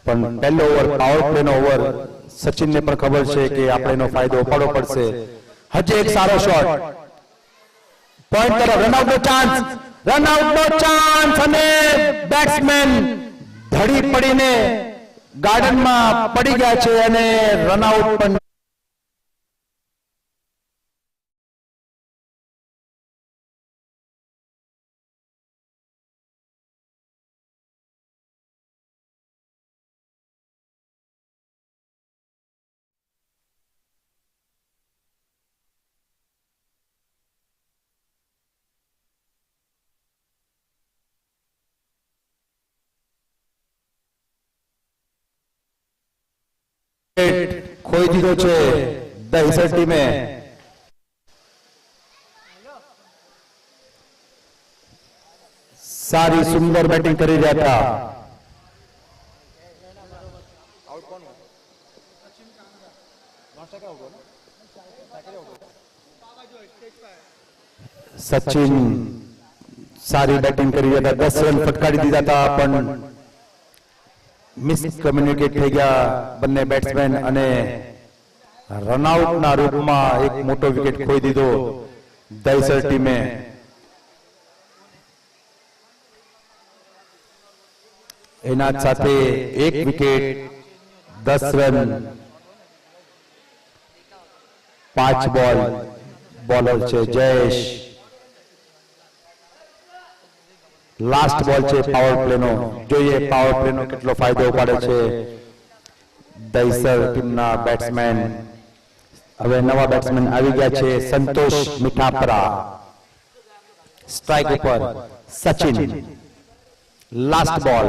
પણ પહેલો ઓવર પાવર પ્લેનો ઓવર, સચિનને પણ ખબર છે કે આપણે એનો ફાયદો ઉપાડવો પડશે. હજી એક સારો શોટ, પોઈન્ટ તરફ, રનઆઉટનો ચાન્સ, રનઆઉટનો ચાન્સ, અને બેટ્સમેન ધડી પડીને ગાર્ડનમાં પડી ગયા છે, અને રનઆઉટ પણ ખોઈ દીધો છે દહીસર ટીમે. સારી સુંદર બેટિંગ કરી રહ્યા હતા. સચિન સારી બેટિંગ કરી રહ્યા હતા, 10 રન ફટકારી દીધા હતા, પણ મિસકમ્યુનિકેટ થઈ ગયા બંને બેટ્સમેન, અને રનઆઉટના રૂપમાં એક મોટો વિકેટ ખોઈ દીધો દહીસર ટીમે. એના સાથે એક વિકેટ, 10 રન, 5 બોલ. બોલર છે જયેશ. લાસ્ટ બોલ છે પાવર પ્લેનો. જોઈએ પાવર પ્લેનો કેટલો ફાયદો ઉપાડે છે દહીસર ટીમના બેટ્સમેન. હવે નવા બેટ્સમેન આવી ગયા છે સંતોષ મીઠાપરા. સ્ટ્રાઇક ઉપર સચિન. લાસ્ટ બોલ,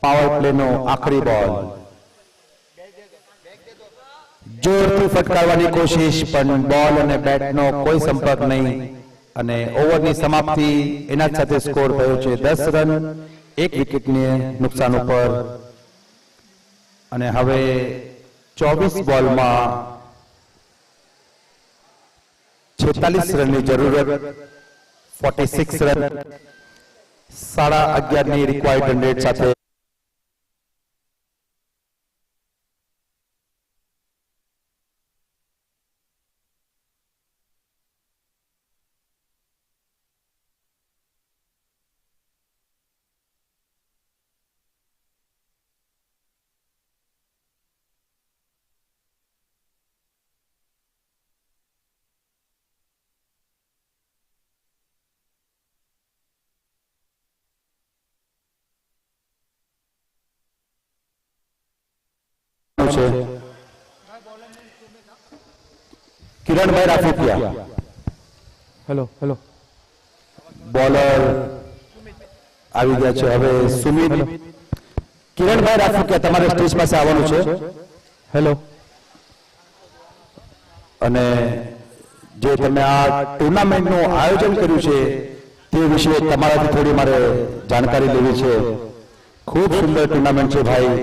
પાવર પ્લેનો આખરી બોલ. જોરથી ફટકારવાની કોશિશ, પણ બોલ અને બેટનો કોઈ સંપર્ક નહીં અને ઓવરની સમાપ્તિ એના જ સાથે સ્કોર થયો છે 10 રન, 1 વિકેટને નુકસાન ઉપર. અને હવે 24 બોલમાં 46 રનની જરૂરત, 46 રન, 11.5ની રિક્વાયર્ડ રન રેટ સાથે છે. કિરણભાઈ રાફેતિયા હેલો હેલો બોલર આવી ગયા છે. હવે સુમિત. કિરણભાઈ રાફેતિયા તમારે સ્ટેજ પાસે આવવાનું છે. હેલો. અને જે તમે આ ટુર્નામેન્ટનું આયોજન કર્યું છે તે વિશે તમારાથી થોડી મારે જાણકારી લેવી છે. ખૂબ સુંદર ટુર્નામેન્ટ છે ભાઈ.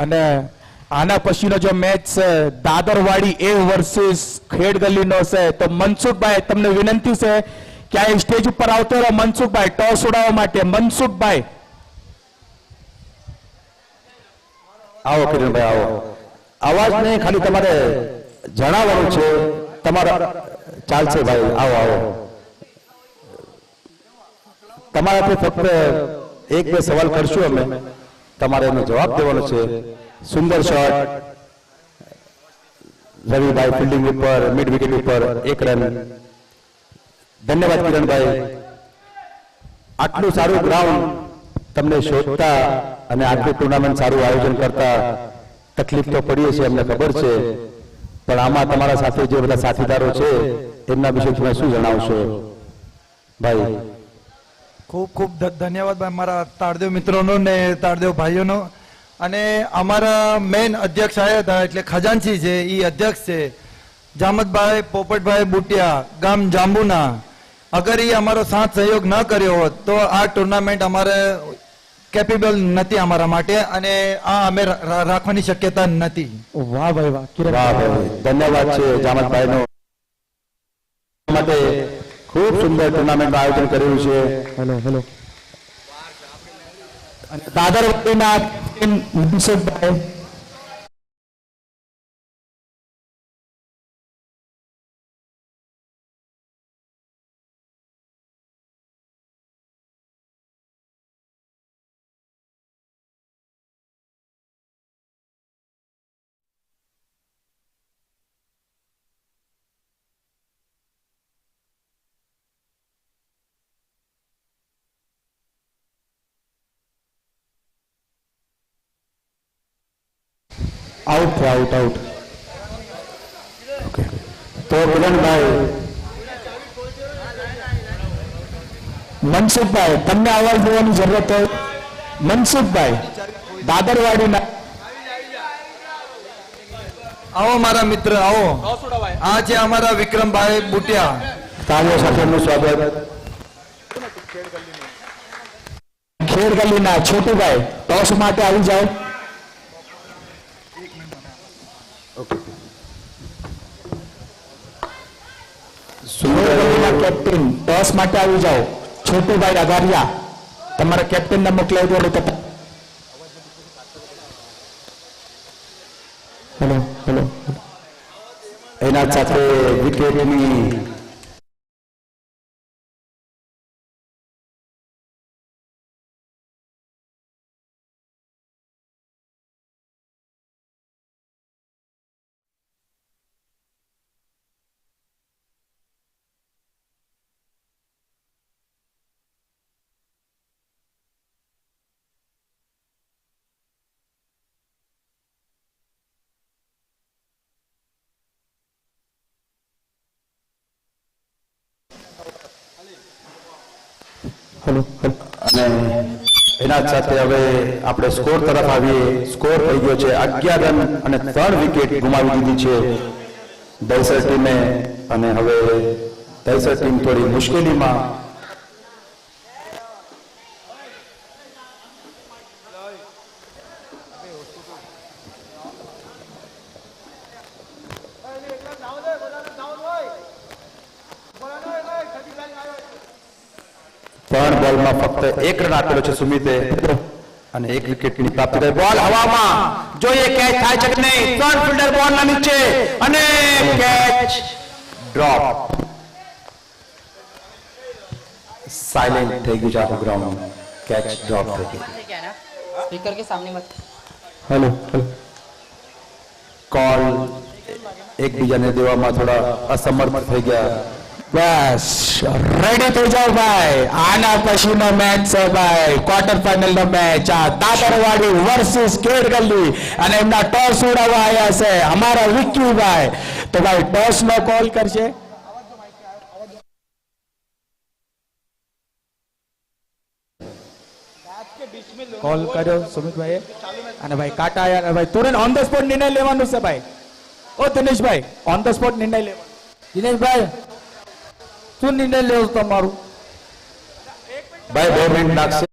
અને આના પછીનો જો મેચ છે દાદરવાડી એ વર્સિસ ખેડ ગલીનો છે, તો મનસુખભાઈ તમને વિનંતી છે કે આ સ્ટેજ ઉપર આવતો રહો. મનસુખભાઈ ટોસ ઉડાવવા માટે. મનસુખભાઈ આવો કિરણભાઈ આવો. અવાજ નહીં, ખાલી તમારે જણાવવાનું છે. તમારા ચાલશે ભાઈ, આવો આવો. તમારાથી ફક્ત એક બે સવાલ કરશું અમે, તમારે એનો જવાબ દેવાનો છે. સુંદર શોટ, રવિભાઈ ફિલ્ડિંગ ઉપર, મિડ વિકેટ ઉપર 1 રન. ધન્યવાદ કિરણભાઈ. આટલું સારું ગ્રાઉન્ડ તમને શોધતા અને આટલું ટુર્નામેન્ટ સારું આયોજન કરતા તકલીફ તો પડીએ છે, અમને ખબર છે, પણ આમાં તમારા સાથે જે બધા સાથીદારો છે એમના વિશે તમે શું જણાવશો ભાઈ? ખૂબ ખૂબ ધન્યવાદ ભાઈ, મારા તાળદેવ મિત્રોનો ને તાળદેવ ભાઈઓનો. અને અમારા મેઇન અધ્યક્ષ આવ્યા હતા, એટલે ખજાનચી છે એ અધ્યક્ષ છે જામતભાઈ પોપટભાઈ બુટિયા, ગામ જાંબુના. અગર એ અમારો સાથ સહયોગ ન કર્યો હોત તો આ ટુર્નામેન્ટ અમારે કેપેબલ નથી અમારા માટે, અને આ અમે રાખવાની શક્યતા નથી. વાહ ભાઈ વાહ. વાહ ભાઈ, ધન્યવાદ છે જામતભાઈનો માટે. ખૂબ સુંદર ટુર્નામેન્ટનું આયોજન કર્યું છે. Hello hello. દાદરવાડીના મનસુખભાઈ. આઉટ છે, આઉટ આઉટ. ઓકે, તો કિરણભાઈ મનસુખભાઈ તમને અવાજ દેવાની જરૂરત હોય. મનસુખભાઈ દાદરવાડીના. આવો મારા મિત્ર, આવો. આ છે અમારા વિક્રમભાઈ બુટિયા. તાળીઓ સાથેનું સ્વાગત. ખેડ ગલીના છોટુભાઈ ટોસ માટે આવી જાઓ. સુરેન્દ્રના કેપ્ટન ટોસ માટે આવી જાઓ. છોટુભાઈ અગારિયા તમારા કેપ્ટનને મોકલાવી દો. Hello hello. એના સાથે વિકેટની હેલો હેલો. અને એના જ સાથે હવે આપણે સ્કોર તરફ આવીએ. સ્કોર થઈ ગયો છે 11 રન અને 3 વિકેટ ગુમાવી દીધી છે દહીસર ટીમે. અને હવે દહીસર ટીમ થોડી મુશ્કેલીમાં. ત્રણ બોલમાં ફક્ત 1 રન આપેલો છે સુમિતે અને 1 વિકેટની પ્રાપ્તિ થઈ. બોલ હવામાં, જોઈએ કેચ થાય છે કે નહીં. 3 ફિલ્ડર બોલના નીચે અને કેચ ડ્રોપ. સાયલેન્ટ થઈ ગયું છે આખું ગ્રાઉન્ડ. કેચ ડ્રોપ થઈ ગયું. क्या ना स्पीकर के सामने मत હેલો કોલ એકબીજાને દેવામાં થોડા અસમર્થ થઈ ગયા. બસ રેડી થઈ જાઓ ભાઈ, આના પછીનો મેચ છે ભાઈ, ક્વાર્ટર ફાઇનલ નો મેચ. આ દાદરવાડી વર્સિસ ખેડગલ્લી અને એમના ટોસ ઉડાવવા આવ્યા છે અમારા વિક્કીભાઈ. તો ભાઈ ટોસ નો કોલ કરશે. કોલ કર્યો સુમિતભાઈએ અને ભાઈ કાટા આવ્યા અને ભાઈ તુરંત ઓન ધ સ્પોટ નિર્ણય લેવાનું છે ભાઈ. ઓ દિનેશભાઈ ઓન ધ સ્પોટ નિર્ણય લેવાનો. દિનેશભાઈ શું નિર્ણય લેવો તમારું? ભાઈ 2 મિનિટ લાગશે.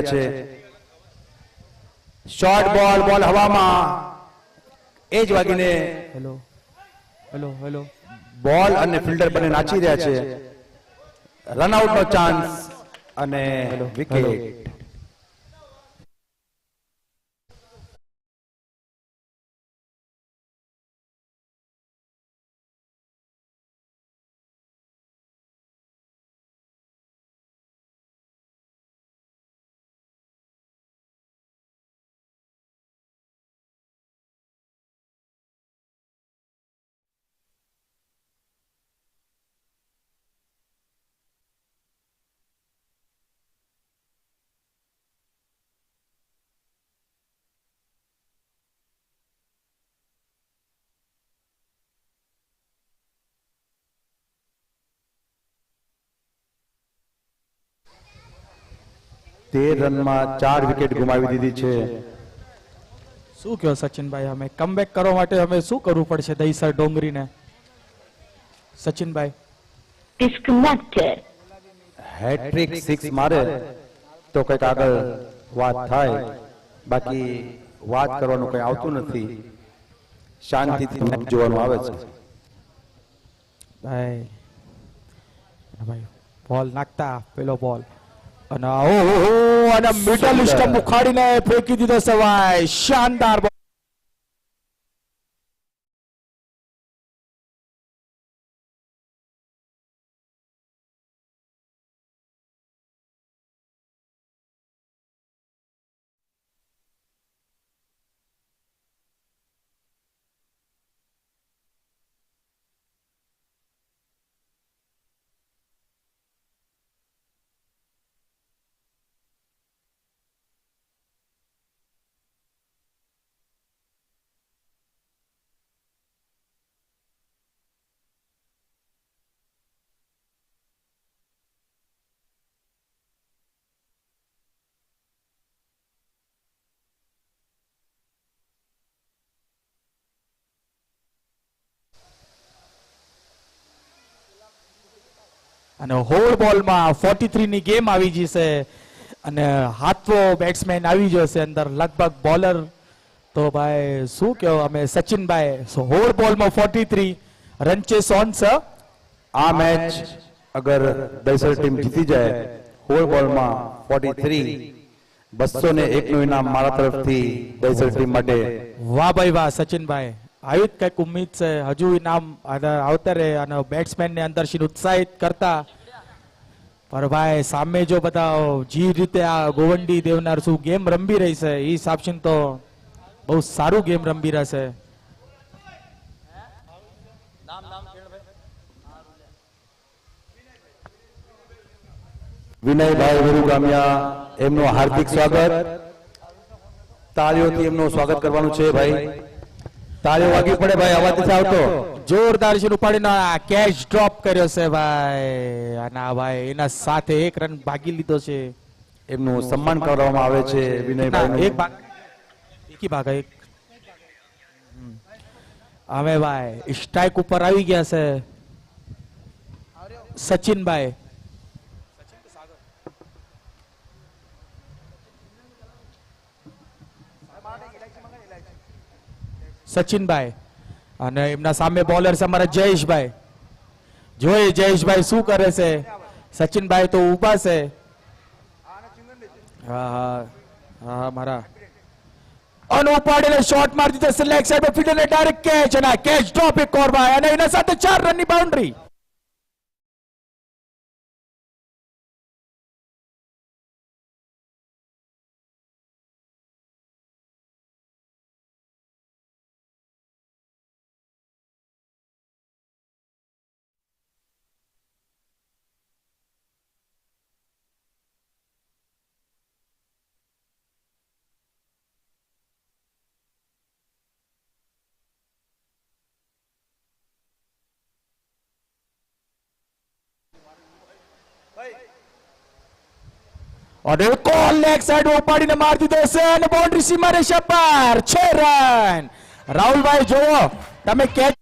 છે શોર્ટ બોલ, બોલ હવામાં, એ જ વાગીને હેલો હેલો હેલો બોલ અને ફિલ્ડર બંને નાચી રહ્યા છે. રનઆઉટ નો ચાન્સ અને વિકેટ. તેર રનમાં 4 વિકેટ ગુમાવી દીધી છે. શું કહો સચિનભાઈ, અમે કમબેક કરવા માટે અમે શું કરવું પડશે દહીસર ડોંગરીને? સચિનભાઈ, disconnected. હેટ્રિક 6 મારે તો કંઈક આગળ વાત થાય, બાકી વાત કરવાનું કંઈ આવતું નથી. શાંતિથી મેચ જોવાનું આવે છે. ભાઈ ભાઈ બોલ નાખતા પેલો બોલ અને ઓહો અને મિડલ સ્ટમ્પ ઉખાડીને ફેંકી દીધો છે ભાઈ. શાનદાર ball. અને હોળ બોલમાં 43 ની ગેમ આવી જશે અને હાથવો બેટ્સમેન આવી જશે અંદર લગભગ બોલર. તો ભાઈ શું કહો અમે સચિનભાઈ, હોળ બોલમાં 43 રન ચેસ ઓન છે. આ મેચ અગર દહીસર ટીમ જીતી જાય, હોળ બોલમાં 43, 201 નું ઇનામ મારા તરફથી દહીસર ટીમ માટે. વાહ ભાઈ વાહ સચિનભાઈ, આવી જ કઈક ઉમ્મીદ છે. હજુ ઇનામ આવતા રહે અને બેટ્સમેન ને અંદરથી ઉત્સાહિત કરતા. પર ભાઈ સામે જો બધા જે રીતે આ ગોવંડી દેવનાર શું ગેમ રમી રહી છે, એ હિસાબથી તો બહુ સારું ગેમ રમી રહ્યા છે. વિનયભાઈ વિરુગામિયા, એમનું હાર્દિક સ્વાગત. તાળીઓથી એમનું સ્વાગત કરવાનું છે ભાઈ. તાળીઓ વાગી પડે ભાઈ, અવાજ નથી આવતો. જોરદાર છે ઉપાડીને કેચ ડ્રોપ કર્યો છે ભાઈ. અને આ ભાઈ એના સાથે એક રન ભાગી લીધો છે. એમનું સન્માન કરવામાં આવે છે વિનયભાઈ. એક ભાગ એકી ભાગ એક. હવે ભાઈ સ્ટ્રાઇક ઉપર આવી ગયા છે સચિનભાઈ. સચિનભાઈ અને એમના સામે બોલર છે અમારા જયેશભાઈ. જોઈએ જયેશભાઈ શું કરે છે. સચિનભાઈ તો ઊભા છે. હા હા હા મારા અને ઉપાડીને શોટ મારી દીધો લેગ સાઈડ પર ફીલ્ડર ને ડાયરેક્ટ કેચ અને કેચ ડ્રોપ એક ઓર ભાઈ અને એના સાથે 4 રનની બાઉન્ડ્રી. और एक और लेग साइड उपाડીને મારી દીધો છે અને બાઉન્ડ્રી સીમા રેખા પર 6 રન. રાહુલભાઈ જોવો તમે કેચ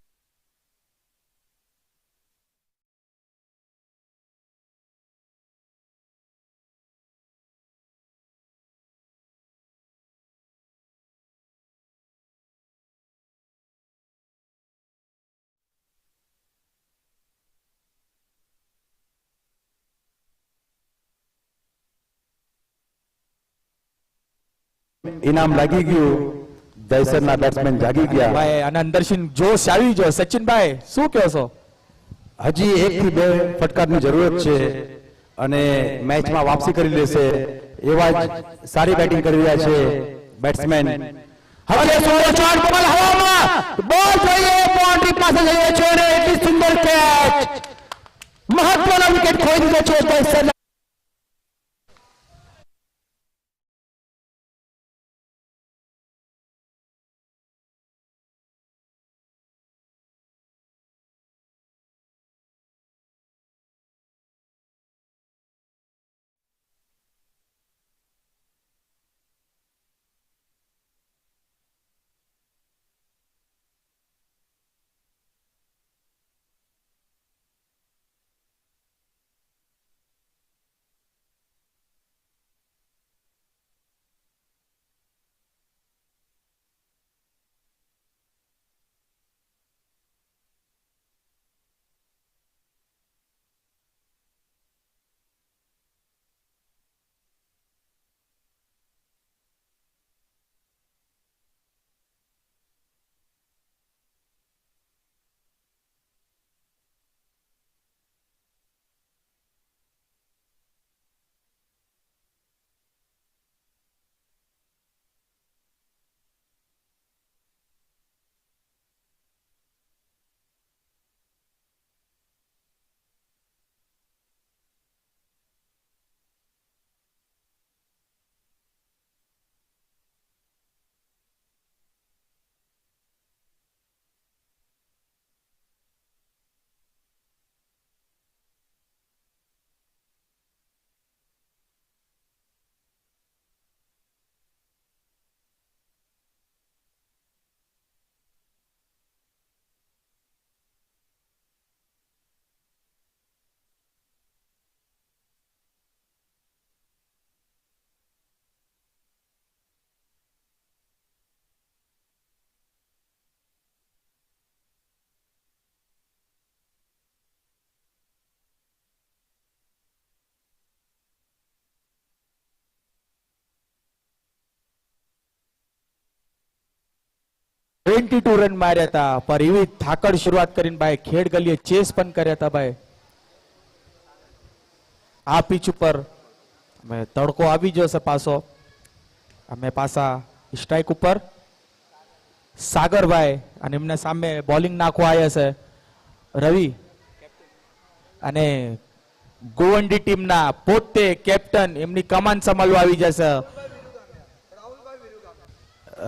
ઇનામ લાગી ગયું. દહીસરના બેટ્સમેન જાગી ગયા. ભાઈ અને અંદરથી જોશ આવી ગયો. સચિનભાઈ શું કહો છો? હજી 1 થી 2 ફટકારની જરૂરત છે અને મેચમાં વાપસી કરી લેશે એવા જ સારી બેટિંગ કરી રહ્યા છે બેટ્સમેન. હવે સોળો શોટ બોલ હવામાં બોલ જોઈએ બાઉન્ડ્રી પાસે જઈએ છે અને એટલી સુંદર કેચ. મહત્વનો વિકેટ ખોઈ દીધો છે દહીસર. 22 રન માર્યા હતા, પર એવી થાકડ શરૂઆત કરીને ભાઈ ખેડ ગલીએ ચેસ પણ કર્યા હતા ભાઈ. આ પીચ ઉપર અમે તડકો આવી જશે પાછો. અમે પાછા સ્ટ્રાઇક ઉપર સાગરભાઈ અને એમને સામે બોલિંગ નાખવા આવ્યા છે રવિ અને ગોવંડી ટીમના પોતે કેપ્ટન એમની કમાન સંભાળવા આવી જશે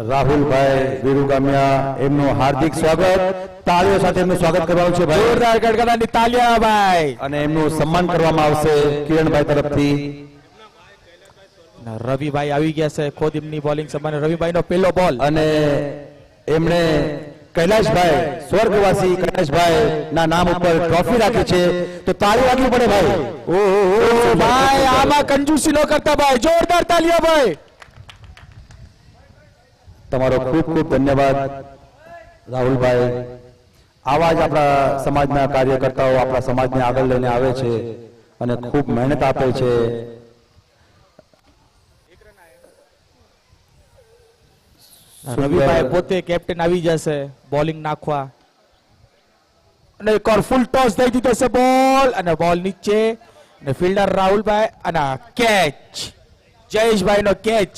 રાહુલભાઈ વિરુગામિયા, એમનું હાર્દિક સ્વાગત. તાળીઓ સાથે એમનું સ્વાગત કરવાનું છે ભાઈ, જોરદાર ગડગડાની તાલિયા ભાઈ. અને એમનું સન્માન કરવામાં આવશે કિરણભાઈ તરફથી. રવિભાઈ આવી ગયા છે ખુદ એમની બોલિંગ સંભાળે. રવિભાઈનો પહેલો બોલ અને એમણે કૈલાશભાઈ, સ્વર્ગવાસી કૈલાશભાઈ ના નામ ઉપર ટ્રોફી રાખી છે, તો તાળી વાગવી પડે ભાઈ. ઓહો ભાઈ, આમાં કંજૂસી ન કરતા ભાઈ, જોરદાર તાલિયા ભાઈ. તમારો ખૂબ ખૂબ ધન્યવાદ રાહુલભાઈ. આવા જ આપણા સમાજના કાર્યકર્તાઓ આપણા સમાજને આગળ લઈને આવે છે અને ખૂબ મહેનત આપે છે. રવિભાઈ પોતે કેપ્ટન આવી જશે બોલિંગ નાખવા અને એક ઓર ફૂલ ટોસ દઈ દીધો છે બોલ અને બોલ નીચે અને ફિલ્ડર રાહુલભાઈ અને કેચ જયેશભાઈ નો કેચ.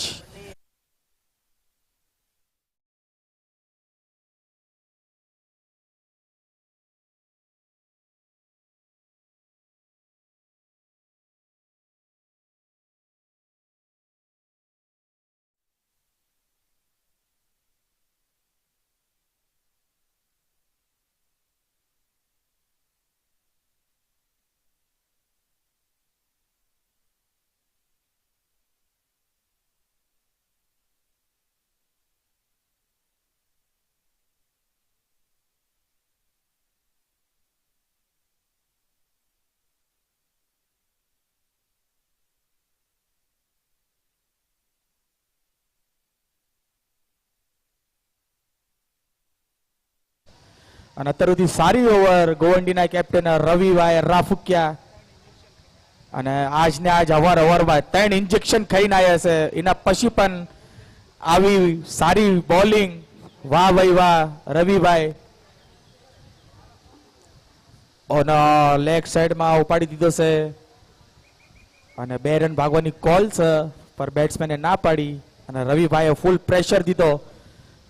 અને અત્યાર સુધી સારી ઓવર ગોવંડીના કેપ્ટન રવિભાઈ રાફુકિયા અને આજને આજ અવારનવાર 3 ઇન્જેક્શન ખાઈને આવ્યા છે. એના પછી પણ આવી સારી બોલિંગ, વાહ ભાઈ વાહ રવિભાઈ. અને લેગ સાઈડમાં ઉપાડી દીધો છે અને 2 રન ભાગવાની કોલ છે, પર બેટ્સમેને ના પાડી અને રવિભાઈએ ફૂલ પ્રેશર દીધો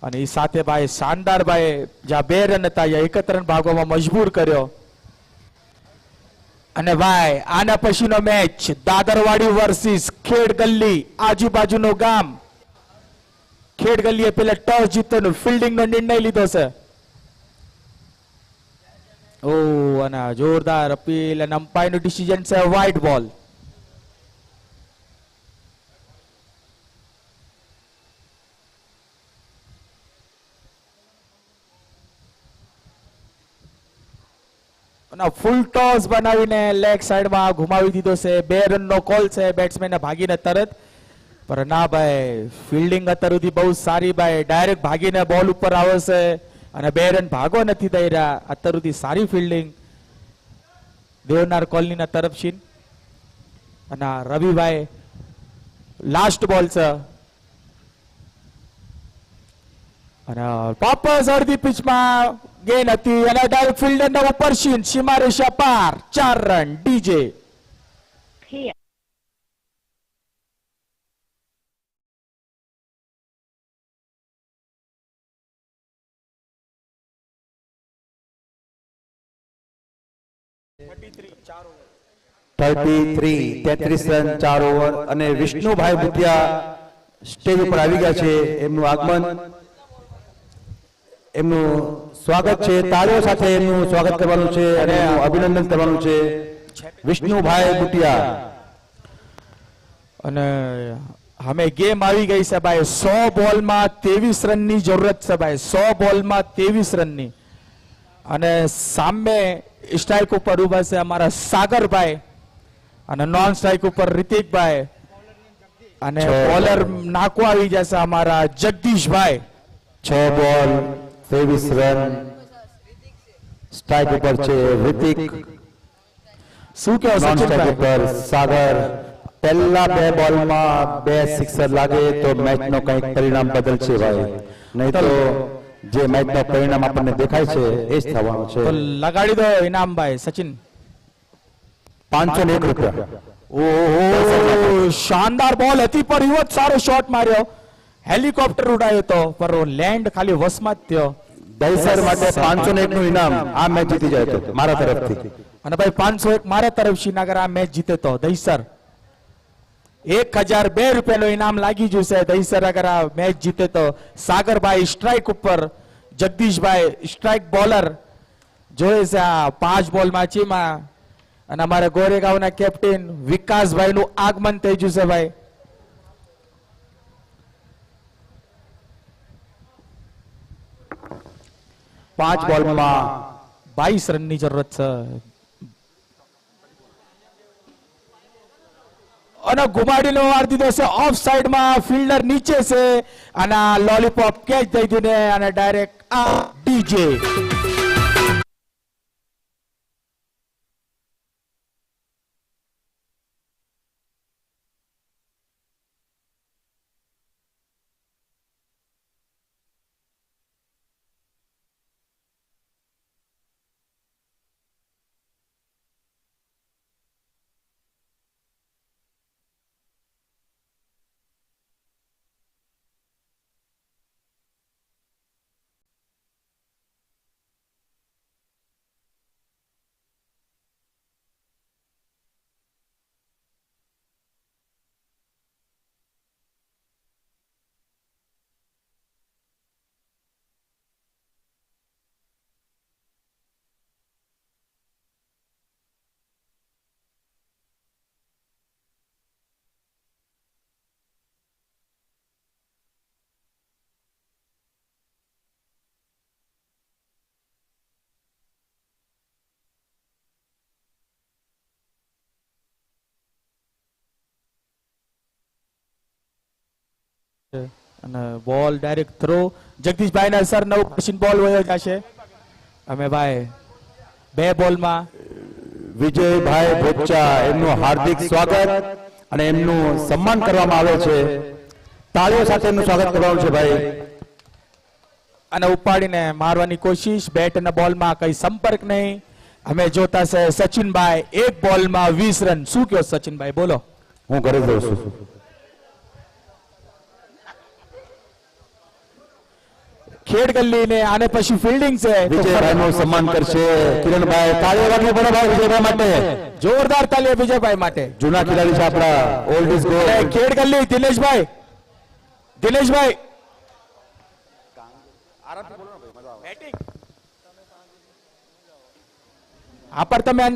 અને એ સાથે ભાઈ શાનદાર ભાઈ જ્યાં 2 રન હતા ત્યાં 71 રન ભાગવામાં મજબૂર કર્યો. અને ભાઈ આના પછીનો મેચ દાદરવાડી વર્સિસ ખેડ ગલ્લી, આજુબાજુનું ગામ. ખેડ ગલ્લીએ પેલા ટોસ જીતવાનો ફિલ્ડિંગનો નિર્ણય લીધો છે. ઓ અને જોરદાર અપીલ અને અમ્પાયરનું ડિસિઝન છે વ્હાઇટ બોલ. ફૂલ ટોસ બનાવીને લેગ સાઈડમાં ઘુમાવી દીધો છે. 2 રનનો કોલ છે, બેટ્સમેન ભાગીને તરત, પણ ના ભાઈ ફિલ્ડિંગ અત્યાર સુધી બહુ સારી ભાઈ, ડાયરેક્ટ ભાગીને બોલ ઉપર આવે છે અને 2 રન ભાગવા નથી દઈ રહ્યા. અત્યાર સુધી સારી ફિલ્ડિંગ દેવનાર કોલોનીના તરફથી. અને રવિભાઈ લાસ્ટ બોલ છે અને વાપસ અડધી પિચમાં ગેન હતી અને ડાયરેક્ટ ફિલ્ડરના ઉપર સીમા રેખા પાર 4 રન ડીજે. Here. તેત્રીસ રન 4 ઓવર. અને વિષ્ણુભાઈ ભૂતિયા સ્ટેજ ઉપર આવી ગયા છે. એમનું આગમન, એમનું સ્વાગત છે. તાળીઓ સાથે એમનું સ્વાગત કરવાનું છે અને એમનું અભિનંદન કરવાનું છે. વિષ્ણુભાઈ ભૂતિયા. અને અમે ગેમ આવી ગઈ છે ભાઈ. 100 બોલમાં 23 રનની જરૂરત છે ભાઈ, 100 બોલમાં 23 રનની. અને સામે સ્ટ્રાઇક ઉપર ઉભા છે અમારા સાગરભાઈ અને નોન સ્ટ્રાઇક ઉપર રિતિકભાઈ અને બોલર નાખવા આવી જશે અમારા જગદીશભાઈ. 6 બોલ 23 રન. સ્ટ્રાઇક ઉપર છે રિતિક, શું કહો નોન સ્ટ્રાઇક સચિનભાઈ? ઉપર સાગર. પહેલા 2 બોલમાં 2 સિક્સર લાગે તો મેચનો કંઈક પરિણામ બદલશે ભાઈ, નહીં તો જે મેચનું પરિણામ આપણને દેખાય છે એ જ થવાનું છે. તો લગાડી દો ઇનામ ભાઈ સચિન. 501 રૂપિયા. ઓહો શાનદાર બોલ હતી પર એવો જ સારો શોટ માર્યો, હેલિકોપ્ટર ઉડાયો તો પર લેન્ડ ખાલી વસમાં જ થયો. દહીસર માટે 501 નું ઇનામ આ મેચ જીતી જાય તો મારા તરફથી. અને ભાઈ 501 મારા તરફથી નગર આ મેચ જીતે તો દહીસર 1002 રૂપિયાનું ઇનામ લાગી જશે. દહીસર અગર આ મેચ જીતે તો સાગરભાઈ સ્ટ્રાઇક ઉપર, જગદીશભાઈ સ્ટ્રાઇક બોલર જોઈએ છે આ 5 બોલમાં ચીમાં. અને અમારા ગોરેગાંવના કેપ્ટન વિકાસભાઈ નું આગમન થઈ જશે ભાઈ. પાંચ બોલમાં 22 રનની જરૂરત છે. અને ગુમાડીનો વાર દીધો છે ઓફ સાઈડમાં, ફિલ્ડર નીચે છે અને આ લોલીપોપ કેચ થઈ દીધું ને અને ડાયરેક્ટ આ ડીજે. અને બોલ ડાયરેક્ટ થ્રો. જગદીશભાઈ ના સર નવું મશીન બોલ વયો જશે. અમે ભાઈ 2 બોલમાં વિજયભાઈ ભોચા એમનું હાર્દિક સ્વાગત અને એમનું સન્માન કરવામાં આવે છે. તાળીઓ સાથે એમનું સ્વાગત કરવાનું છે ભાઈ. અને ઉપાડીને મારવાની કોશિશ, બેટ અને બોલમાં કઈ સંપર્ક નહીં. અમે જોતા છે સચિનભાઈ 1 બોલમાં 20 રન. શું કહો સચિનભાઈ, બોલો. હું ઘરે જઉં છું. ખેડ ગલ્લી ને આને પછી ફિલ્ડિંગ છે. વિજયભાઈ નું સન્માન કરશે કિરણભાઈ. તાળીઓ વાગવી પડે ભાઈ વિજયભાઈ માટે. જોરદાર તાલીઓ વિજયભાઈ માટે. જૂના ખેલાડી છે આપણા, ઓલ્ડ ઇઝ અને ગોલ્ડ. ખેડ ગલ્લી દિનેશભાઈ, દિનેશભાઈ આ પર તમે